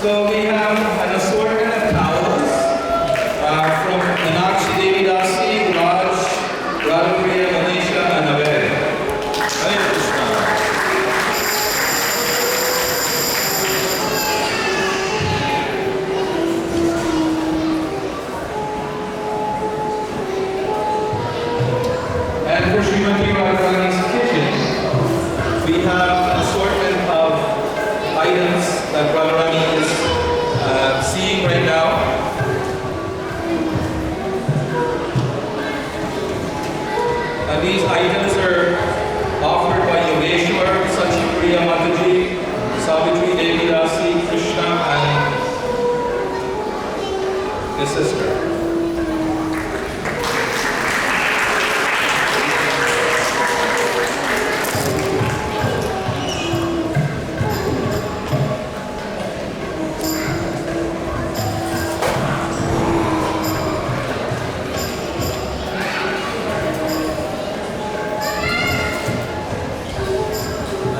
So we have an assortment of these items are offered by Yogeshwar, Sachipriya Mataji, Savitri Devi Rasi, Krishna, and his sister.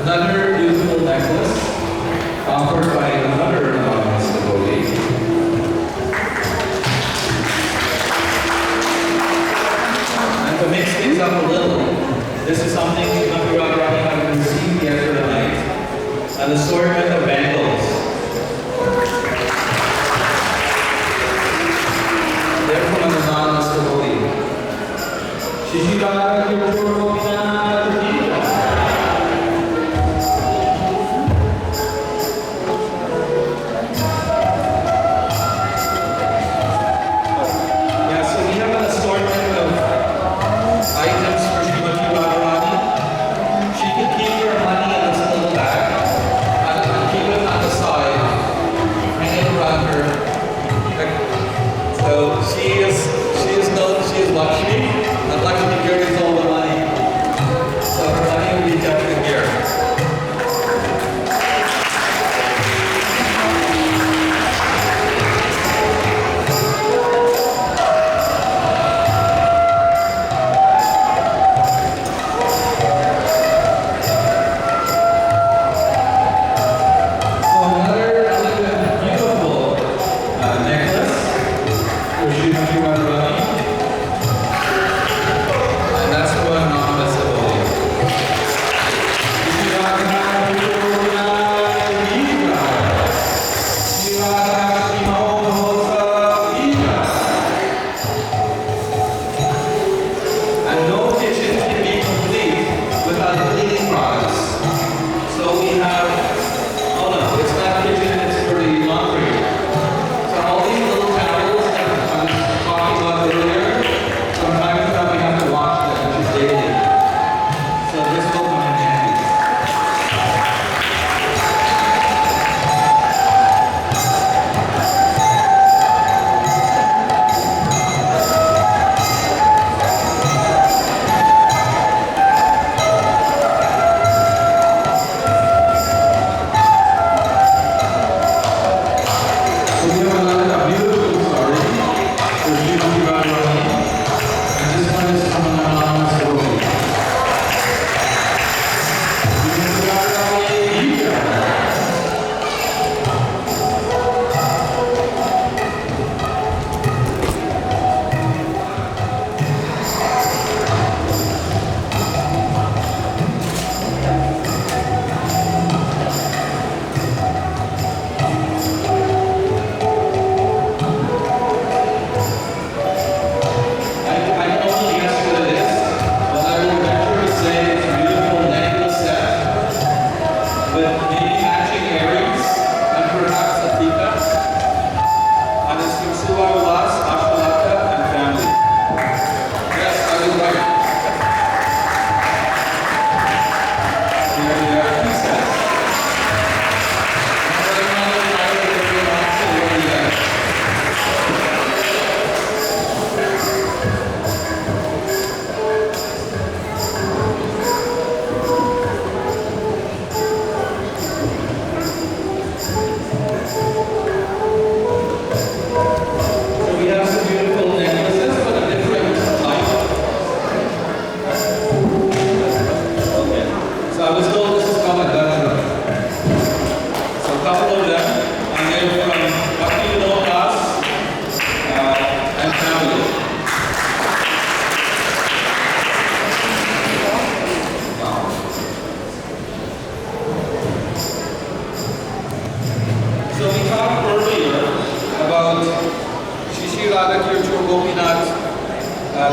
Another beautiful necklace offered by another anonymous devotee. And to mix things up a little, this is something Srimati Radharani had received yesterday night, an assortment of bangles. They're from an anonymous devotee. Shishirada Kirtan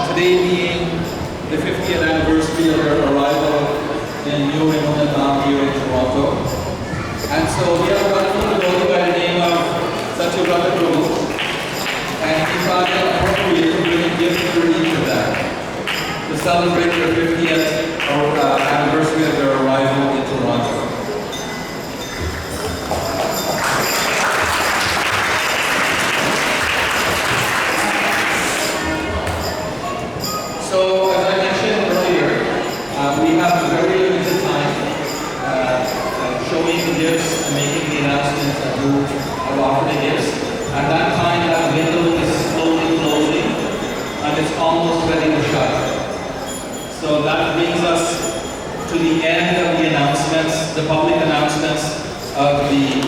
today being the 50th anniversary of their arrival in New England here in Toronto. And so we have a wonderful devotee by the name of Satyavrata Prabhu, and he thought it appropriate to bring a gift for each of them. The celebrate their 50th anniversary of their arrival in Toronto. So, as I mentioned earlier, we have a very limited time showing the gifts and making the announcements and who have offered the gifts. At that time, that window is slowly closing and it's almost ready to shut. So that brings us to the end of the announcements, the public announcements of the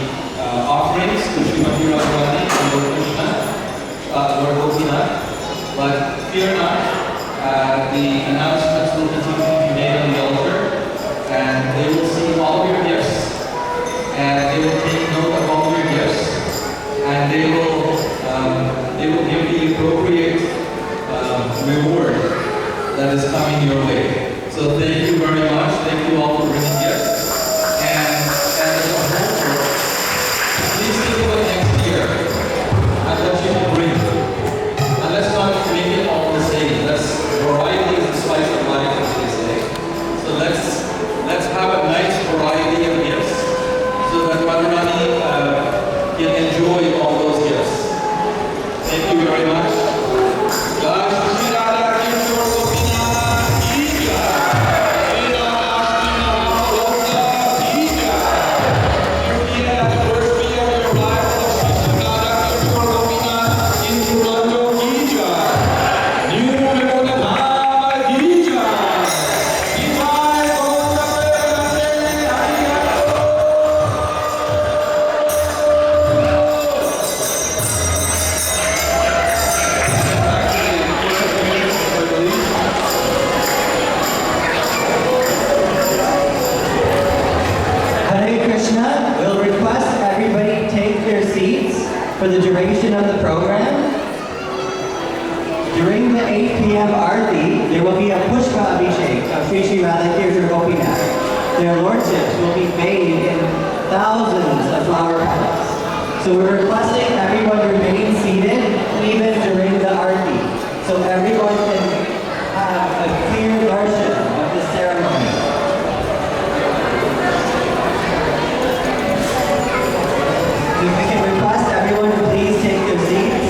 offerings to Srimati Radhastami and Lord Gopinath. But fear not. The announcements will continue to be made on the altar, and they will see all of your gifts, and they will take note of all of your gifts, and they will give the appropriate reward that is coming your way. So thank you very much. Thank you all for bringing gifts, and as a whole, please think about next year and what you can bring. And let's not make it all the same. Variety is the spice of life, as they say. So let's have a nice variety of gifts so that Radharani can enjoy all those gifts. Thank you very much. Jai Shri Radha Kishore Gopinath ki jai. Shri Radhastami Mahalokta ki jai. 50th anniversary of your arrival of Shri Radha Kishore Gopinath in Toronto ki jai. New for the duration of the program. During the 8 p.m. Aarti, there will be a Pushpa Abhishek of Sri Sri Radhakirtan Gopinath. Their lordships will be bathed in thousands of flower petals. So we're requesting everyone remain seated even during the Aarti, so everyone can have a clear darshan of the ceremony. If we can request everyone to please take their seats.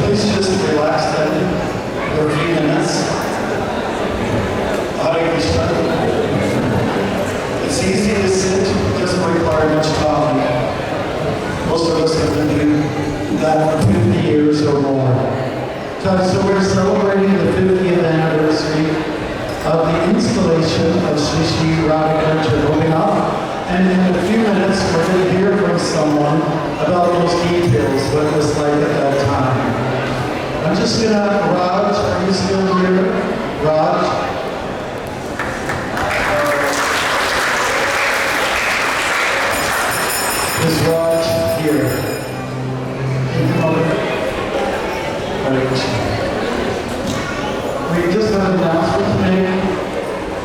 Please just relax then for a few minutes. Hare Krishna. It's easy to sit, it doesn't require much talking. Most of us have been doing that for 50 years or more. So we're celebrating the 50th anniversary of the installation of Sri Sri Radhakirtan Gopinath. And in a few minutes, we're going to hear from someone about those details, what it was like at that time. I'm just going to, Raj, are you still here? Raj? Is Raj here? Can you come over? Right. We just have an announcement to make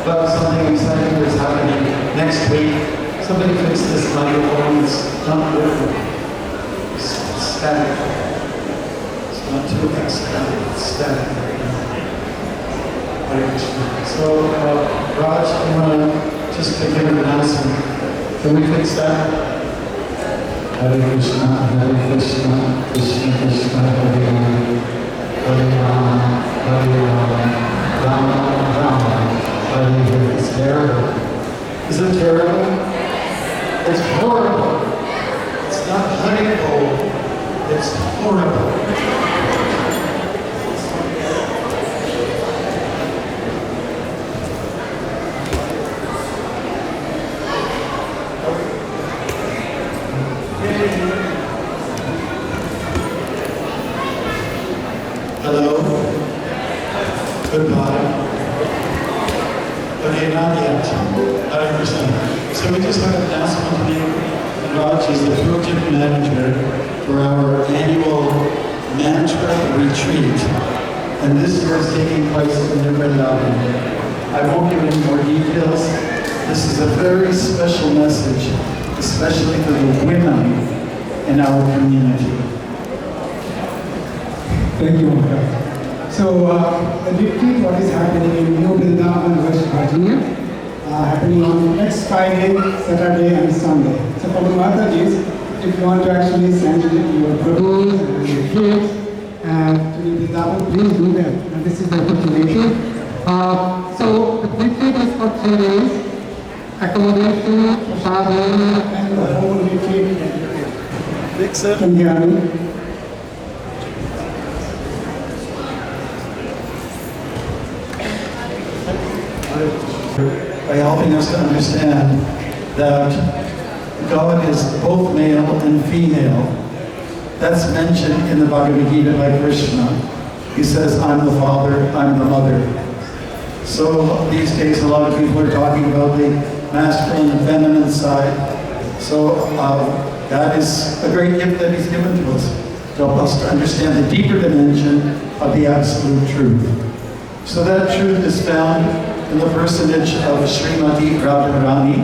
about something exciting that's happening next week. Somebody fix this microphone, it's not working. It's static. It's not too extended, it's static right now. So, Raj, you want to just give an announcement? Can we fix that? Hare Krishna, Krishna Krishna, Hare Rama, Hare Rama, Rama Rama, Hare Hare. It's terrible. Is it terrible? It's horrible. It's not honeycomb. It's horrible. Hello? Goodbye. Okay, not yet. 100%. So we just had an announcement today. Raj is the project manager for our annual mantra retreat. And this year is taking place in New Radhastami. I won't give any more details. This is a very special message, especially for the women in our community. Thank you, Monica. So, the retreat, what is happening in New Vrindavan, West Virginia, happening on next Friday, Saturday, and Sunday. So, for the Mataji's, if you want to actually send your brothers and your kids to New Vrindavan, please do that. And this is the opportunity. So, the retreat is for 3 days. Accommodation, travel, and the whole retreat. Can you hear me? By helping us to understand that God is both male and female. That's mentioned in the Bhagavad Gita by Krishna. He says, I'm the father, I'm the mother. So these days a lot of people are talking about the masculine and feminine side. So that is a great gift that he's given to us, to help us to understand the deeper dimension of the absolute truth. So that truth is found in the personage of Srimati Radharani.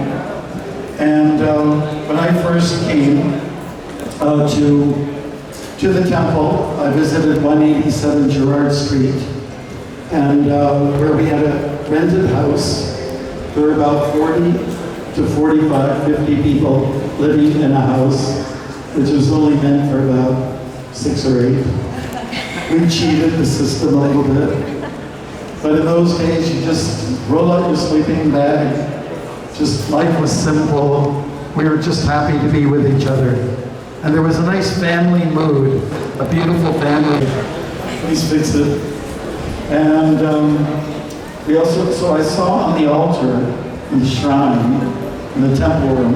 And when I first came to the temple, I visited 187 Gerrard Street, and where we had a rented house. There were about 40 to 45, 50 people living in a house, which was only meant for about 6 or 8. We cheated the system a little bit. But in those days, you just roll out your sleeping bag. Just life was simple. We were just happy to be with each other. And there was a nice family mood, a beautiful family. Please fix it. And we also, so I saw on the altar in the shrine, in the temple room,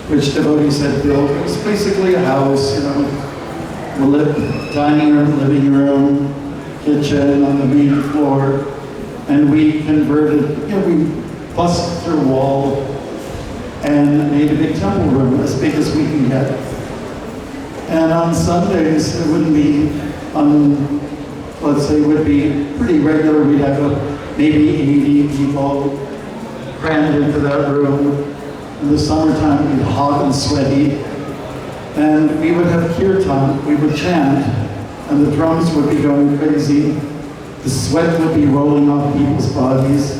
which devotees had built. It was basically a house, you know, dining room, living room, kitchen on the main floor, and we converted, we busted through a wall and made a big temple room, as big as we can get. And on Sundays, it wouldn't be let's say it would be pretty regular. We'd have maybe 80 people crammed into that room. In the summertime, we'd be hot and sweaty. And we would have kirtan, we would chant, and the drums would be going crazy. The sweat would be rolling off people's bodies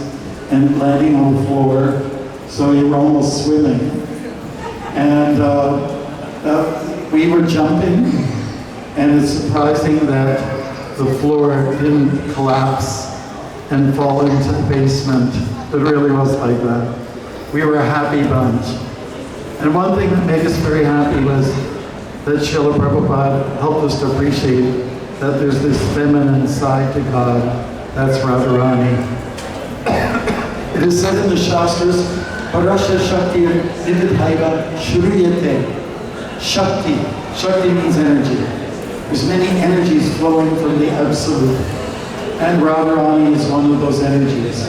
and landing on the floor, so you were almost swimming. And we were jumping, and it's surprising that the floor didn't collapse and fall into the basement. It really was like that. We were a happy bunch. And one thing that made us very happy was that Srila Prabhupada helped us to appreciate that there's this feminine side to God. That's Radharani. It is said in the Shastras, Parasya Shakti Nididhaiva Shruyate. Shakti. Shakti means energy. There's many energies flowing from the Absolute. And Radharani is one of those energies.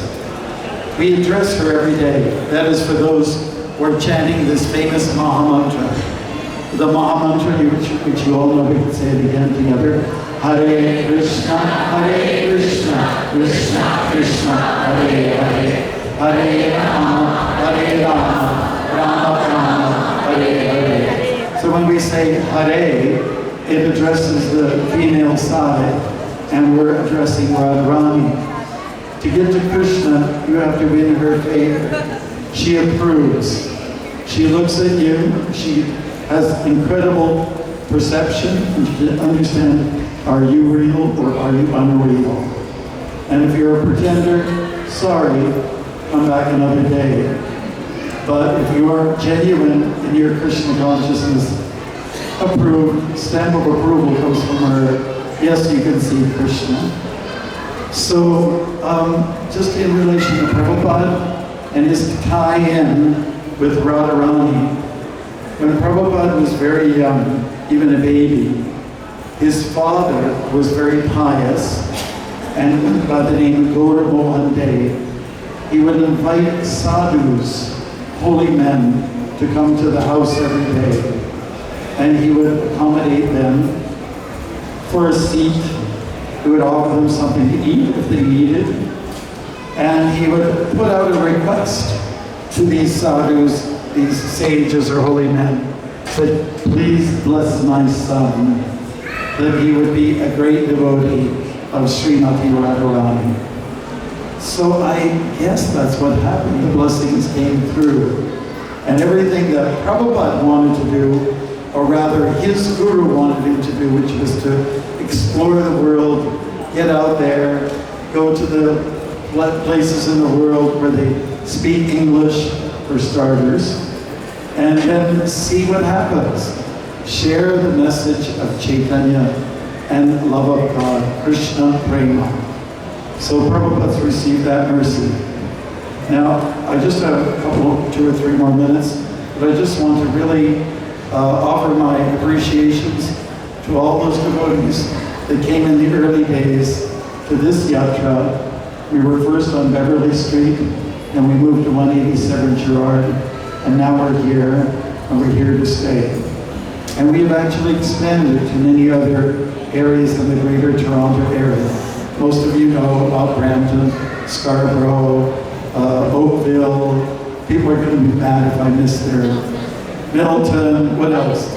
We address her every day. That is for those who are chanting this famous Mahamantra. The Mahamantra, which you all know, we can say it again together. Hare Krishna, Krishna Krishna, Hare Hare. Hare Rama, Rama Rama, Hare Hare. So when we say Hare, it addresses the female side, and we're addressing Radharani. To get to Krishna, you have to win her favor. She approves. She looks at you. She has incredible perception, and she can understand, are you real or are you unreal? And if you're a pretender, sorry, come back another day. But if you are genuine in your Krishna consciousness, approved, stamp of approval comes from her. Yes, you can see Krishna. So, just in relation to Prabhupada and his tie-in with Radharani, when Prabhupada was very young, even a baby, his father was very pious, and went by the name of Gaura Mohan Dey. He would invite sadhus, holy men, to come to the house every day. And he would accommodate them for a seat. He would offer them something to eat if they needed. And he would put out a request to these sadhus, these sages or holy men, that please bless my son, that he would be a great devotee of Srimati Radharani. So I guess that's what happened. The blessings came through. And everything that Prabhupada wanted to do, or rather his guru wanted him to do, which was to explore the world, get out there, go to the places in the world where they speak English, for starters, and then see what happens. Share the message of Chaitanya and love of God, Krishna Prema. So Prabhupada's received that mercy. Now, I just have a couple, 2 or 3 more minutes, but I just want to really offer my appreciations to all those devotees that came in the early days to this yatra. We were first on Beverly Street, and we moved to 187 Girard, and now we're here, and we're here to stay. And we have actually expanded to many other areas in the Greater Toronto area. Most of you know about Brampton, Scarborough, Oakville. People are going to be mad if I miss their Milton, what else?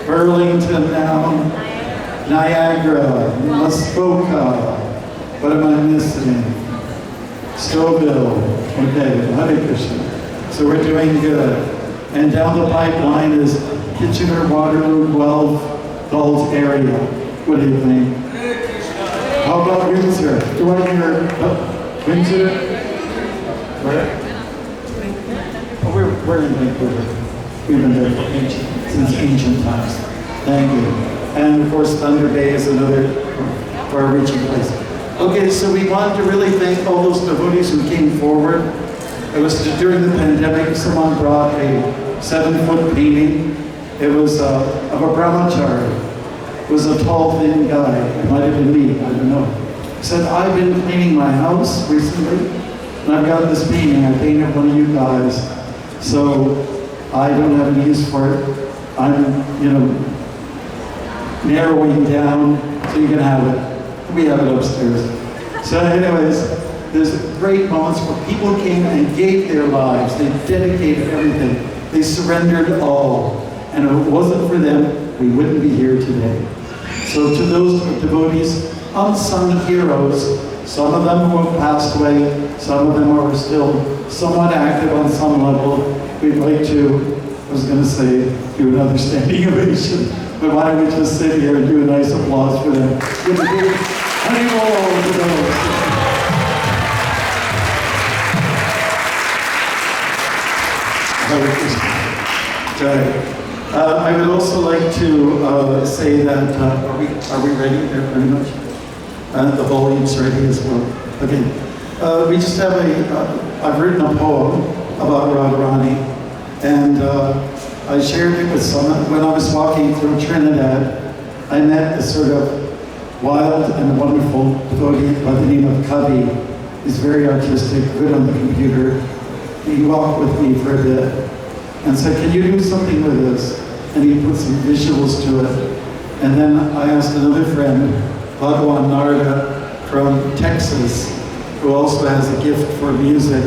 Burlington now, Niagara, Muskoka. What am I missing? Stouffville. Okay, Hare Krishna. So we're doing good. And down the pipeline is Kitchener, Waterloo, Guelph, Gulf area. What do you think? How about Windsor? Do I hear Windsor? Where? Oh, we're in Vancouver. We've been there since ancient times. Thank you. And of course, Thunder Bay is another far-reaching place. Okay, so we wanted to really thank all those devotees who came forward. It was during the pandemic, someone brought a 7-foot painting. It was of a brahmachari. It was a tall, thin guy. It might have been me, I don't know. He said, I've been cleaning my house recently, and I've got this painting. I painted one of you guys. So I don't have any use for it. I'm, narrowing down so you can have it. We have it upstairs. So anyways, there's great moments where people came and gave their lives. They dedicated everything. They surrendered all. And if it wasn't for them, we wouldn't be here today. So to those devotees, unsung heroes, some of them who have passed away, some of them are still somewhat active on some level. We'd like to, I was going to say, do another standing ovation, but why don't we just sit here and do a nice applause for them. Give a big Haribol to those. I would also like to say that, are we ready there pretty much? The volume's ready as well. Okay. We just have I've written a poem about Radharani, and I shared it with someone. When I was walking through Trinidad, I met a sort of wild and wonderful devotee by the name of Kavi. He's very artistic, good on the computer. He walked with me for a bit and said, can you do something with this? And he put some visuals to it. And then I asked another friend, Bhagwan Narda from Texas, who also has a gift for music.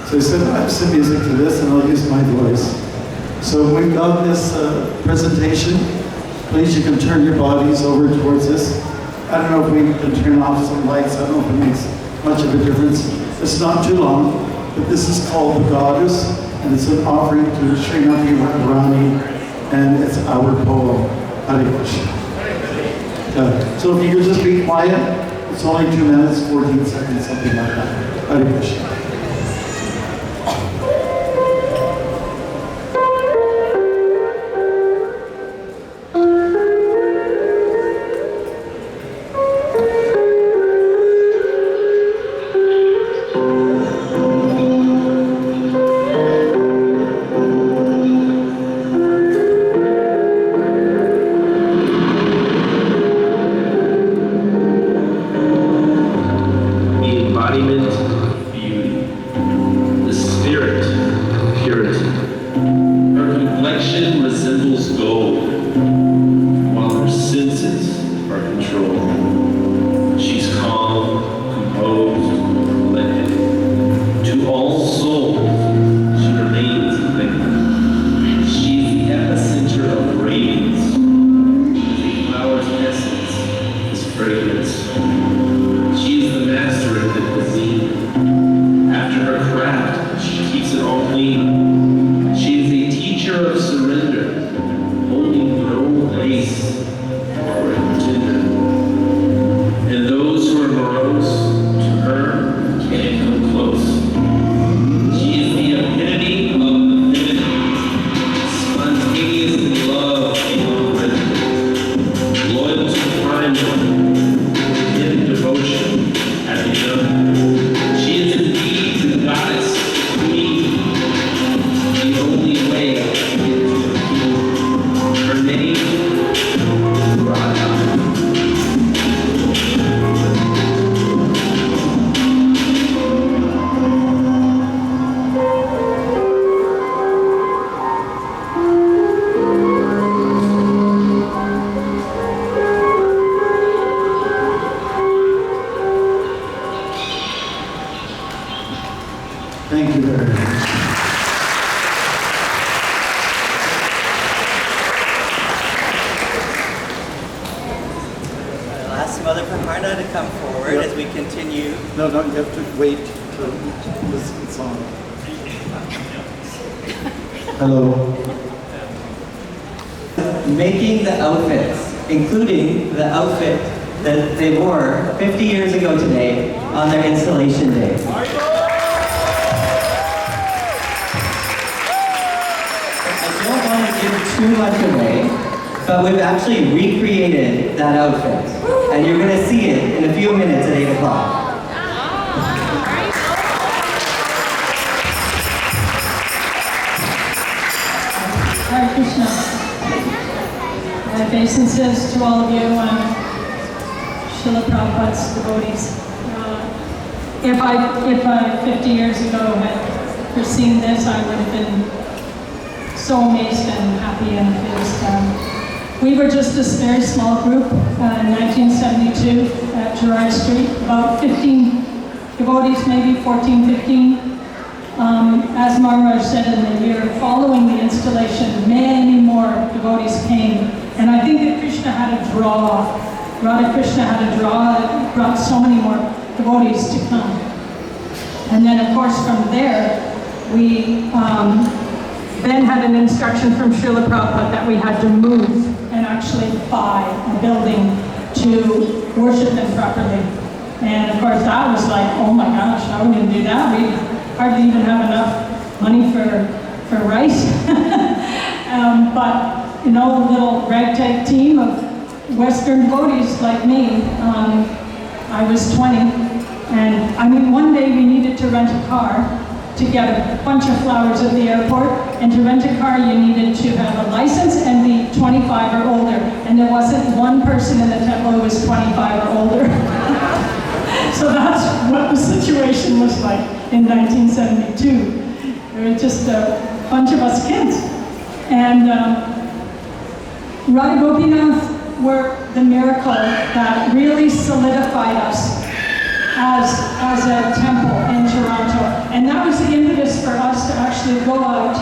So he said, I have some music to this and I'll use my voice. So we've got this presentation. Please, you can turn your bodies over towards this. I don't know if we can turn off some lights. I don't know if it makes much of a difference. It's not too long, but this is called The Goddess, and it's an offering to Srimati Radharani, and it's our poem. Hare Krishna. So if you could just be quiet, it's only 2 minutes, 14 seconds, something like that. Hare Krishna. as gold, while her senses are controlled. She's calm, composed, collected. To all souls, she remains liquid. She's the epicenter of radiance. The flower's essence is fragrance. She is the master of the cuisine. After her craft, she keeps it all clean. She is a teacher of surrender, holding no place for a pretender. And those who are morose to her can't come close. She is the epitome of divinity, spontaneous in love and rhythm, loyal to the primary, in devotion at the young. She is indeed the goddess, queen, the only way to get to the king. Her name, Radha. Thank you very much. I'll ask Mother Praharna to come forward as we continue. No, you have to wait till this is on. Hello. Making the outfits, including the outfit that they wore 50 years ago today on their installation day. I don't want to give too much away, but we've actually recreated that outfit. And you're going to see it in a few minutes at 8 o'clock. Hare Krishna. My obeisances to all of you, Srila Prabhupada's devotees. If I 50 years ago had foreseen this, I would have been so amazed and happy and pleased. We were just a very small group in 1972 at Gerard Street, about 15 devotees, maybe 14, 15. As Maharaj said, in the year following the installation, many more devotees came. And I think that Krishna had a draw. Radha Krishna had a draw that brought so many more devotees to come. And then, of course, from there, we then had an instruction from Srila Prabhupada that we had to move and actually buy a building to worship them properly. And of course, that was like, oh my gosh, how are we going to do that? We hardly even have enough money for rice. But, you know, a little ragtag team of Western devotees like me, I was 20. And I mean, one day we needed to rent a car to get a bunch of flowers at the airport. And to rent a car, you needed to have a license and be 25 or older. And there wasn't one person in the temple who was 25 or older. So that's what the situation was like in 1972. There were just a bunch of us kids. And Radha Gopinath were the miracle that really solidified us as a temple in Toronto. And that was the impetus for us to actually go out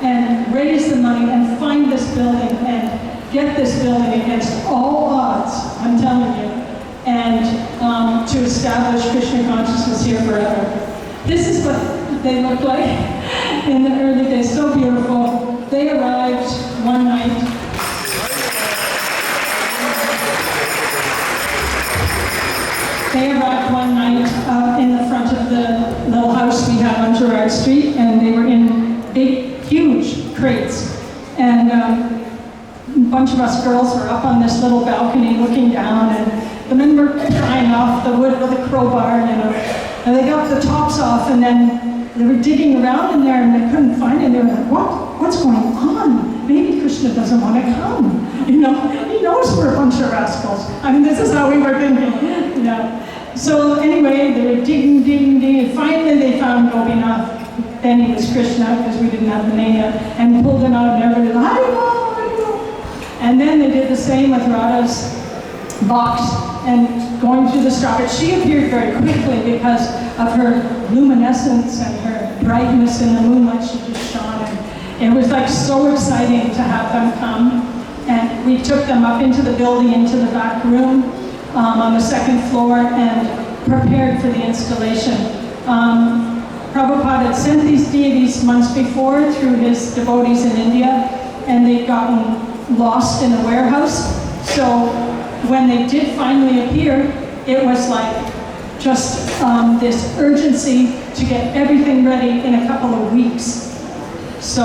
and raise the money and find this building and get this building against all odds, I'm telling you, and to establish Krishna consciousness here forever. This is what they looked like in the early days, so beautiful. They arrived one night. They arrived one night in the front of the little house we have on Gerard Street, and they were in big, huge crates. And a bunch of us girls were up on this little balcony looking down, and the men were prying off the wood with a crowbar, you know. And they got the tops off, and then they were digging around in there, and they couldn't find it. They were like, what's going on? Maybe Krishna doesn't want to come. You know, he knows we're a bunch of rascals. I mean, this is how we were thinking, you know. So anyway, they were digging, and finally they found Gopinath. Then he was Krishna, because we didn't have the name yet, and pulled him out, and everybody was, Haribo, staying with Radha's box and going through the straw. But she appeared very quickly because of her luminescence and her brightness in the moonlight. She just shone. And it was like so exciting to have them come. And we took them up into the building, into the back room on the second floor, and prepared for the installation. Prabhupada had sent these deities months before through his devotees in India, and they'd gotten lost in a warehouse. So when they did finally appear, it was like just this urgency to get everything ready in a couple of weeks. So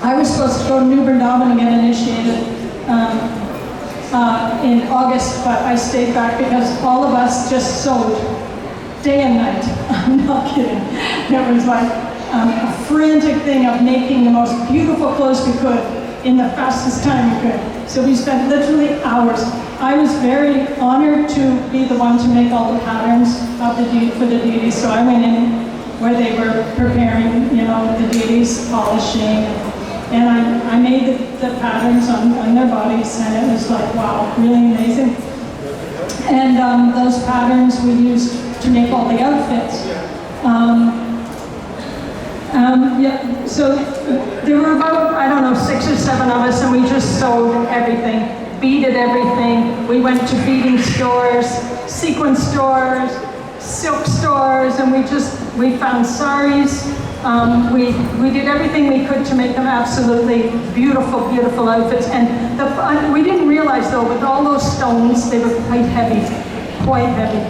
I was supposed to go to New Vrindavan and get initiated in August, but I stayed back because all of us just sewed day and night. I'm not kidding. It was like a frantic thing of making the most beautiful clothes we could in the fastest time we could. So we spent literally hours. I was very honored to be the one to make all the patterns of for the deities. So I went in where they were preparing, the deities, polishing, and I made the patterns on their bodies, and it was like, wow, really amazing. And those patterns we used to make all the outfits. So there were about, I don't know, 6 or 7 of us, and we just sewed everything, beaded everything. We went to beading stores, sequin stores, silk stores, and we found saris. We did everything we could to make them absolutely beautiful, beautiful outfits. And we didn't realize though, with all those stones, they were quite heavy, quite heavy.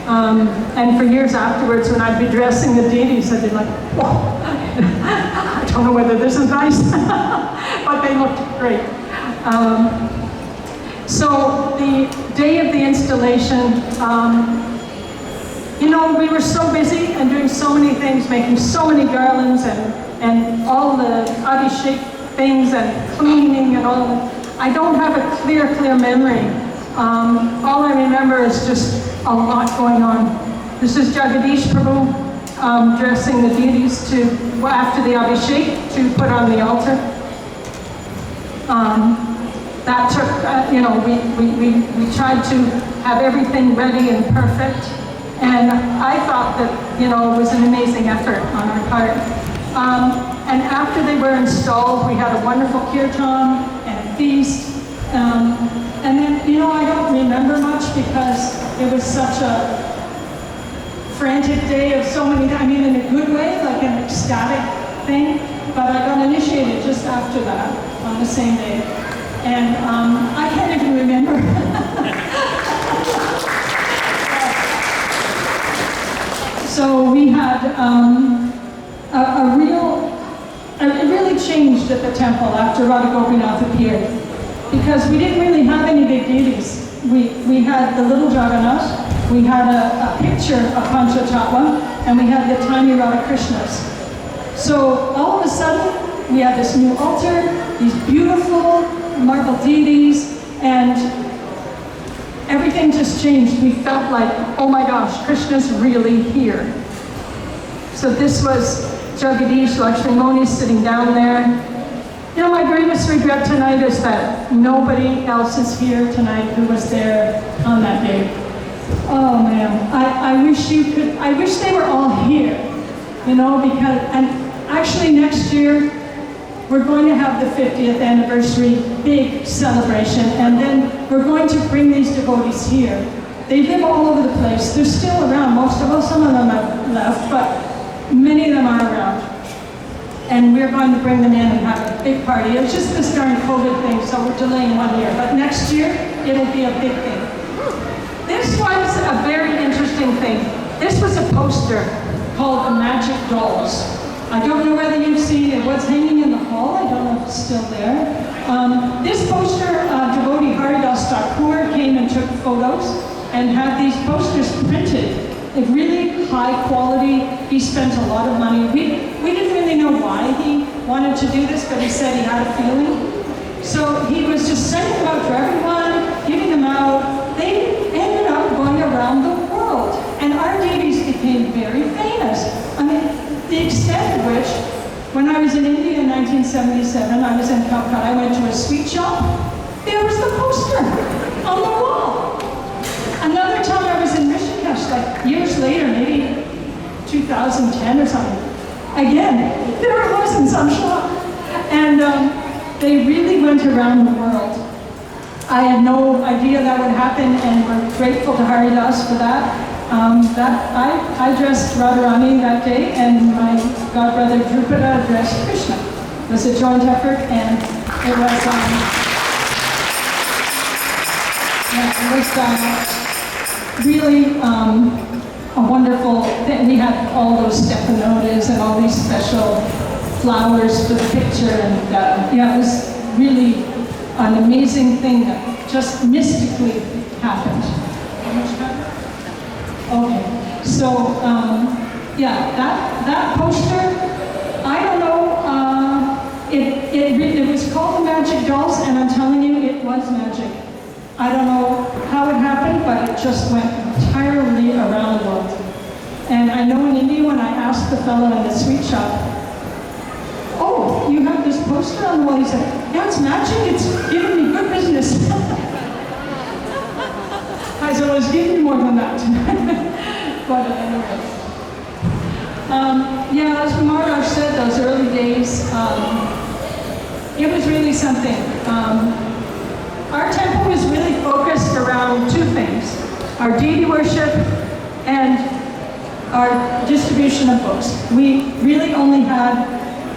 And for years afterwards, when I'd be dressing the deities, I'd be like, whoa, I don't know whether this is nice, but they looked great. So the day of the installation, we were so busy and doing so many things, making so many garlands and all the abhishek things and cleaning and all that. I don't have a clear memory. All I remember is just a lot going on. This is Jagadish Prabhu dressing the deities after the abhishek to put on the altar. That took, we tried to have everything ready and perfect. And I thought that, it was an amazing effort on our part. And after they were installed, we had a wonderful kirtan and a feast. And then, I don't remember much because it was such a frantic day of so many, in a good way, like an ecstatic thing. But I got initiated just after that, on the same day. And I can't even remember. So we had it really changed at the temple after Radha Gopinath appeared, because we didn't really have any big deities. We had the little Jagannath, we had a picture of Panchatattva, and we had the tiny Radha Krishnas. So all of a sudden, we had this new altar, these beautiful marble deities, and everything just changed. We felt like, oh my gosh, Krishna's really here. So this was Jagadish, Lakshmi Moni sitting down there. My greatest regret tonight is that nobody else is here tonight who was there on that day. Oh man, I wish they were all here, because, and actually next year, we're going to have the 50th anniversary big celebration, and then we're going to bring these devotees here. They live all over the place. They're still around, most of them. Some of them have left, but many of them are around. And we're going to bring them in and have a big party. It was just this darn COVID thing, so we're delaying 1 year. But next year, it'll be a big thing. This was a very interesting thing. This was a poster called The Magic Dolls. I don't know whether you've seen it. Was hanging in the hall. I don't know if it's still there. This poster, devotee Haridas Thakur came and took photos and had these posters printed. Really high quality. He spent a lot of money. We didn't really know why he wanted to do this, but he said he had a feeling. So he was just sending them out to everyone, giving them out. They ended up going around the world, and our deities became very famous. The extent of which, when I was in India in 1977, I was in Calcutta, I went to a sweet shop. There was the poster poster on the wall. Another time I was in Rishikesh, like years later, maybe 2010 or something. Again, there it was in some shop. And they really went around the world. I had no idea that would happen, and we're grateful to Haridas for that. I dressed Radharani that day, and my godbrother Drupada dressed Krishna. It was a joint effort, and it was, really a wonderful thing. We had all those stephanotis and all these special flowers for the picture, and yeah, it was really an amazing thing that just mystically happened. How much time? Okay, so yeah, that poster, I don't know, it was called the Magic Dolls, and I'm telling you, it was magic. I don't know how it happened, but it just went entirely around the world. And I know in India, when I asked the fellow in the sweet shop, "Oh, you have this poster on the wall," he said, "Yeah, it's magic, it's giving me good business." I said, "Well, it's giving me more than that." But anyway. Yeah, as Maharaj said, those early days, it was really something. Our temple was really focused around two things: our deity worship and our distribution of books. We really only had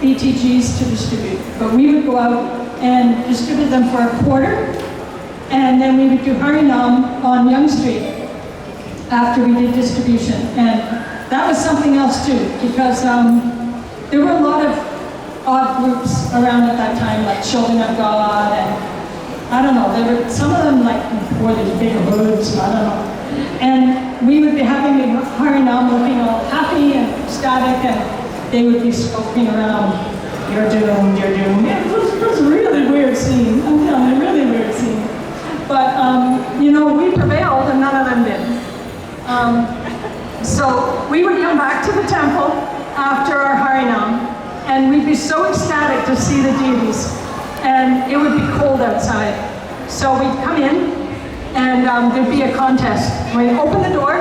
BTGs to distribute, but we would go out and distribute them for a quarter, and then we would do Harinam on Yonge Street after we did distribution. And that was something else too, because there were a lot of odd groups around at that time, like Children of God, and I don't know, there were some of them like wore these big hoods, I don't know. And we would be having the Harinam looking all happy and ecstatic, and they would be skulking around, "You're doomed, you're doomed." It was a really weird scene. I'm telling you, really weird scene. But, you know, we prevailed and none of them did. So we would come back to the temple after our Harinam, and we'd be so ecstatic to see the deities. And it would be cold outside. So we'd come in, and there'd be a contest. We'd open the door,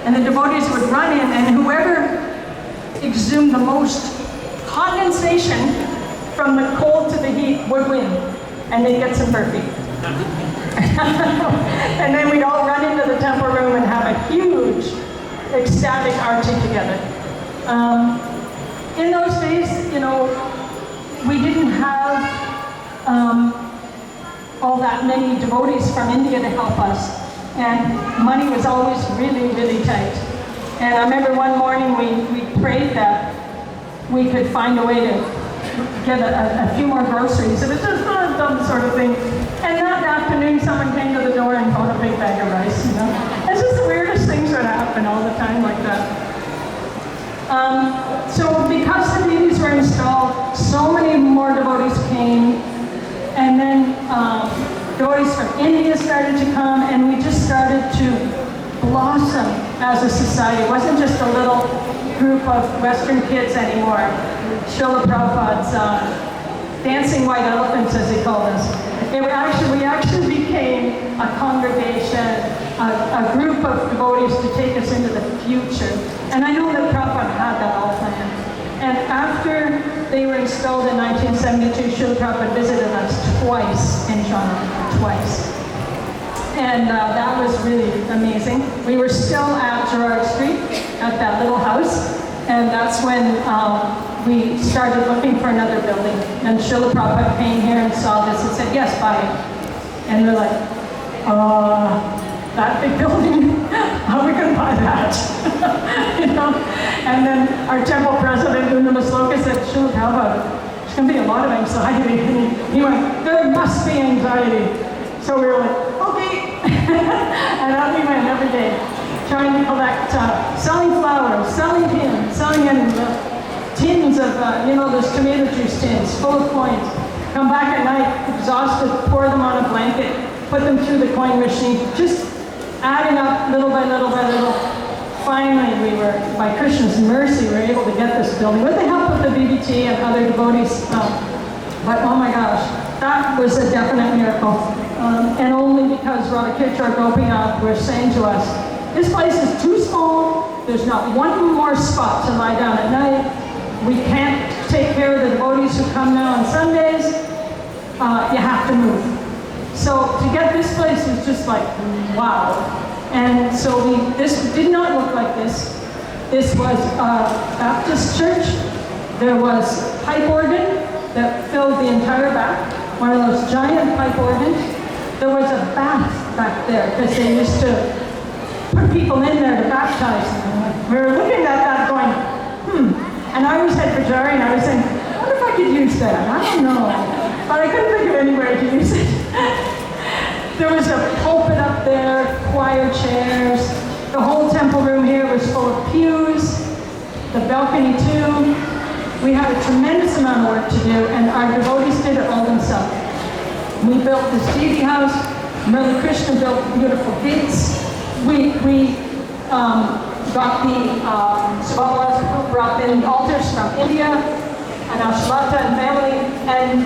and the devotees would run in, and whoever exhumed the most condensation from the cold to the heat would win, and they'd get some burpee. And then we'd all run into the temple room and have a huge ecstatic arti together. In those days, you know, we didn't have all that many devotees from India to help us, and money was always really, really tight. And I remember one morning we prayed that we could find a way to get a few more groceries. It was just a dumb sort of thing. And that afternoon, someone came to the door and bought a big bag of rice, you know. It's just the weirdest things would happen all the time like that. So because the deities were installed, so many more devotees came. And then devotees from India started to come, and we just started to blossom as a society. It wasn't just a little group of Western kids anymore. Srila Prabhupada's dancing white elephants, as he called us. We actually became a congregation, a group of devotees to take us into the future. And I know that Prabhupada had that all planned. And after they were installed in 1972, Srila Prabhupada visited us twice in Toronto, twice. And that was really amazing. We were still at Gerrard Street, at that little house, and that's when we started looking for another building. And Srila Prabhupada came here and saw this and said, "Yes, buy it." And we're like, that big building, how are we going to buy that? You know? And then our temple president, Undama Sloka, said, "Srila Prabhupada, there's going to be a lot of anxiety." And he went, "There must be anxiety." So we were like, okay. And out we went every day, trying to collect, selling flowers, selling pins, selling tins of, you know, those tomato juice tins full of coins. Come back at night, exhausted, pour them on a blanket, put them through the coin machine, just adding up little by little by little. Finally, we were, by Krishna's mercy, we were able to get this building with the help of the BBT and other devotees. But oh my gosh, that was a definite miracle. And only because Radhakirtan Gopinath were saying to us, this place is too small, there's not one more spot to lie down at night, we can't take care of the devotees who come now on Sundays, you have to move. So to get this place was just like, wow. And so this did not look like this. This was a Baptist church. There was pipe organ that filled the entire back, one of those giant pipe organs. There was a bath back there because they used to put people in there to baptize them. We were looking at that going, And I was head Pujari and I was saying, I wonder if I could use that. I don't know. But I couldn't think of anywhere to use it. There was a pulpit up there, choir chairs. The whole temple room here was full of pews. The balcony too. We had a tremendous amount of work to do, and our devotees did it all themselves. We built this deity house. Murli Krishna built beautiful gates. We got the Subhabalas group brought in altars from India, and our Shlata and family, and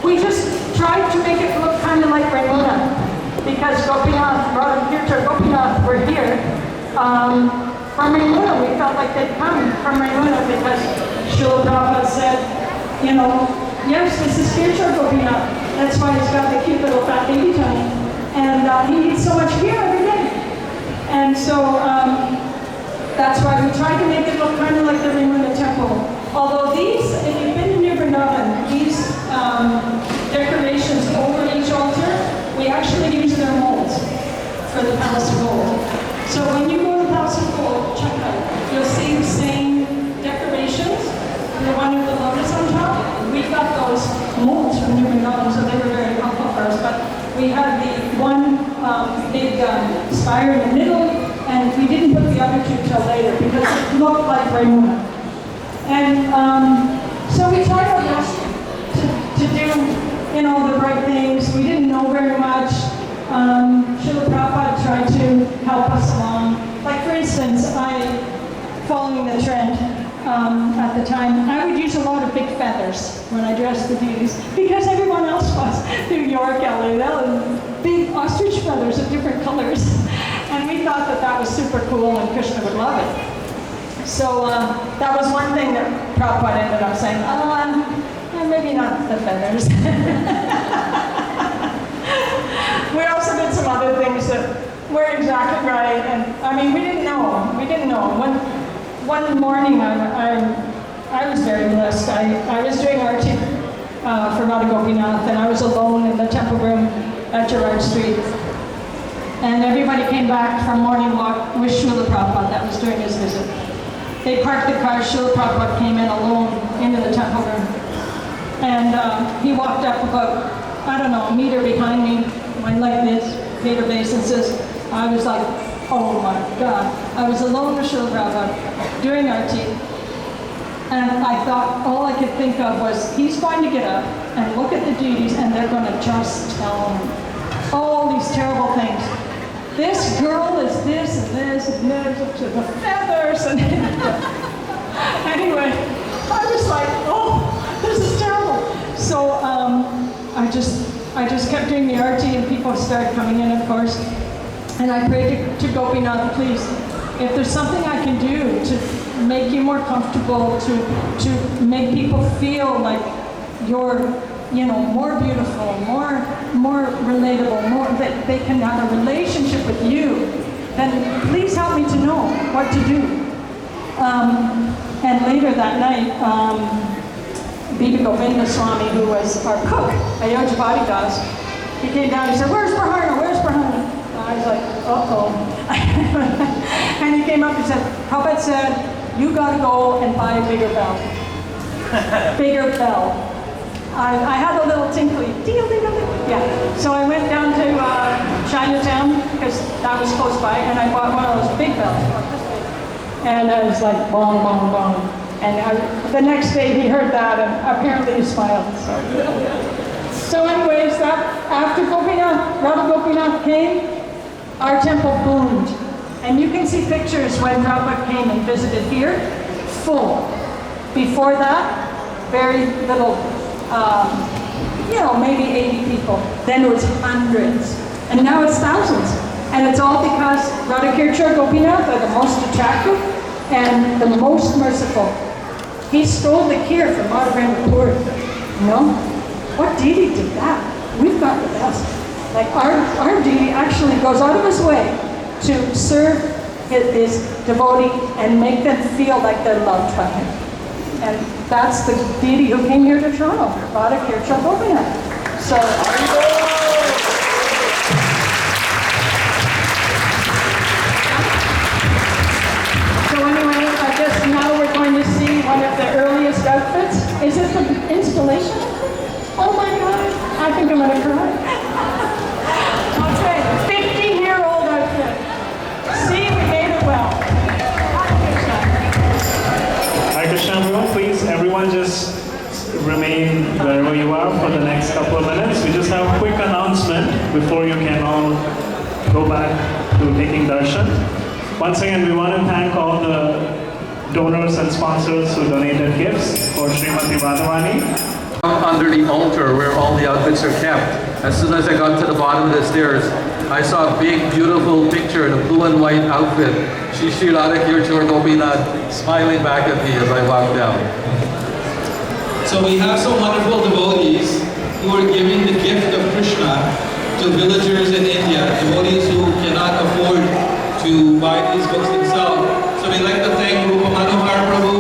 we just tried to make it look kind of like Raimuna, because Gopinath, Radhakirtan Gopinath were here from Raimuna. We felt like they'd come from Raimuna because Srila Prabhupada said, yes, this is Kirtan Gopinath. That's why he's got the cute little fat baby tummy. And he eats so much beer every day. And so that's why we tried to make it look kind of like the Raimuna temple. Although these, if you've been to New Vrindavan, these decorations over each altar, we actually use their molds for the Palace of Gold. So when you go to the Palace of Gold, check out, you'll see the same decorations, the one with the lotus on top. We got those molds from New Vrindavan, so they were very helpful for us. But we had the one big spire in the middle, and we didn't put the other two till later because it looked like Raimuna. And so we tried our best to do, the right things. We didn't know very much. Srila Prabhupada tried to help us along. Like for instance, following the trend at the time, I would use a lot of big feathers when I dressed the deities because everyone else was. New York, LA, big ostrich feathers of different colors. And we thought that was super cool and Krishna would love it. So that was one thing that Prabhupada ended up saying, maybe not the feathers. We also did some other things that weren't exactly right, and we didn't know. One morning I was very blessed. I was doing arti for Radha Gopinath, and I was alone in the temple room at Gerrard Street. And everybody came back from morning walk with Srila Prabhupada that was during his visit. They parked the car, Srila Prabhupada came in alone into the temple room. And he walked up about, a meter behind me, went like this, paid obeisances. I was like, oh my God. I was alone with Srila Prabhupada doing arti. And I thought, all I could think of was, he's going to get up and look at the deities and they're going to just tell him all these terrible things. This girl is this and this and this, to the feathers and anyway, I was like, oh, this is terrible. So I just kept doing the arti and people started coming in, of course. And I prayed to Gopinath, please, if there's something I can do to make you more comfortable, to make people feel like you're, more beautiful, more relatable, more that they can have a relationship with you, then please help me to know what to do. And later that night, Bibi Govinda Swami, who was our cook, Ayodhya Bhadi Das, he came down and said, where's Prahana? Where's Prahana? I was like, uh-oh. And he came up and said, Prabhupada said, you gotta go and buy a bigger bell. Bigger bell. I had a little tinkly, ding, ding, ding. Yeah. So I went down to Chinatown, because that was close by, and I bought one of those big bells. And I was like, bong, bong, bong. And the next day he heard that, and apparently he smiled. So anyways, after Radha Gopinath came, our temple boomed. And you can see pictures when Prabhupada came and visited here, full. Before that, very little, maybe 80 people. Then it was hundreds. And now it's thousands. And it's all because Radhakirtan Gopinath are the most attractive and the most merciful. He stole the care from Madhavendra. You know? What deity did that? We've got the best. Like our deity actually goes out of his way to serve his devotee and make them feel like they're loved by him. And that's the deity who came here to Toronto, Radhakirtan Gopinath. So, anyway, I guess now we're going to see one of the earliest outfits. Is it the installation? Oh my God, I think I'm gonna cry. Okay, 50-year-old outfit. See, we made it well. Hare Krishna, everyone. Please, everyone just remain wherever you are for the next couple of minutes. We just have a quick announcement before you can all go back to taking darshan. Once again, we want to thank all the donors and sponsors who donated gifts for Srimati Madhavani. Under the altar where all the outfits are kept. As soon as I got to the bottom of the stairs, I saw a big, beautiful picture in a blue and white outfit. Shri Radhakirtan Gopinath smiling back at me as I walked down. So we have some wonderful devotees who are giving the gift of Krishna to villagers in India, devotees who cannot afford to buy these books themselves. So we'd like to thank Rupa Manohar Prabhu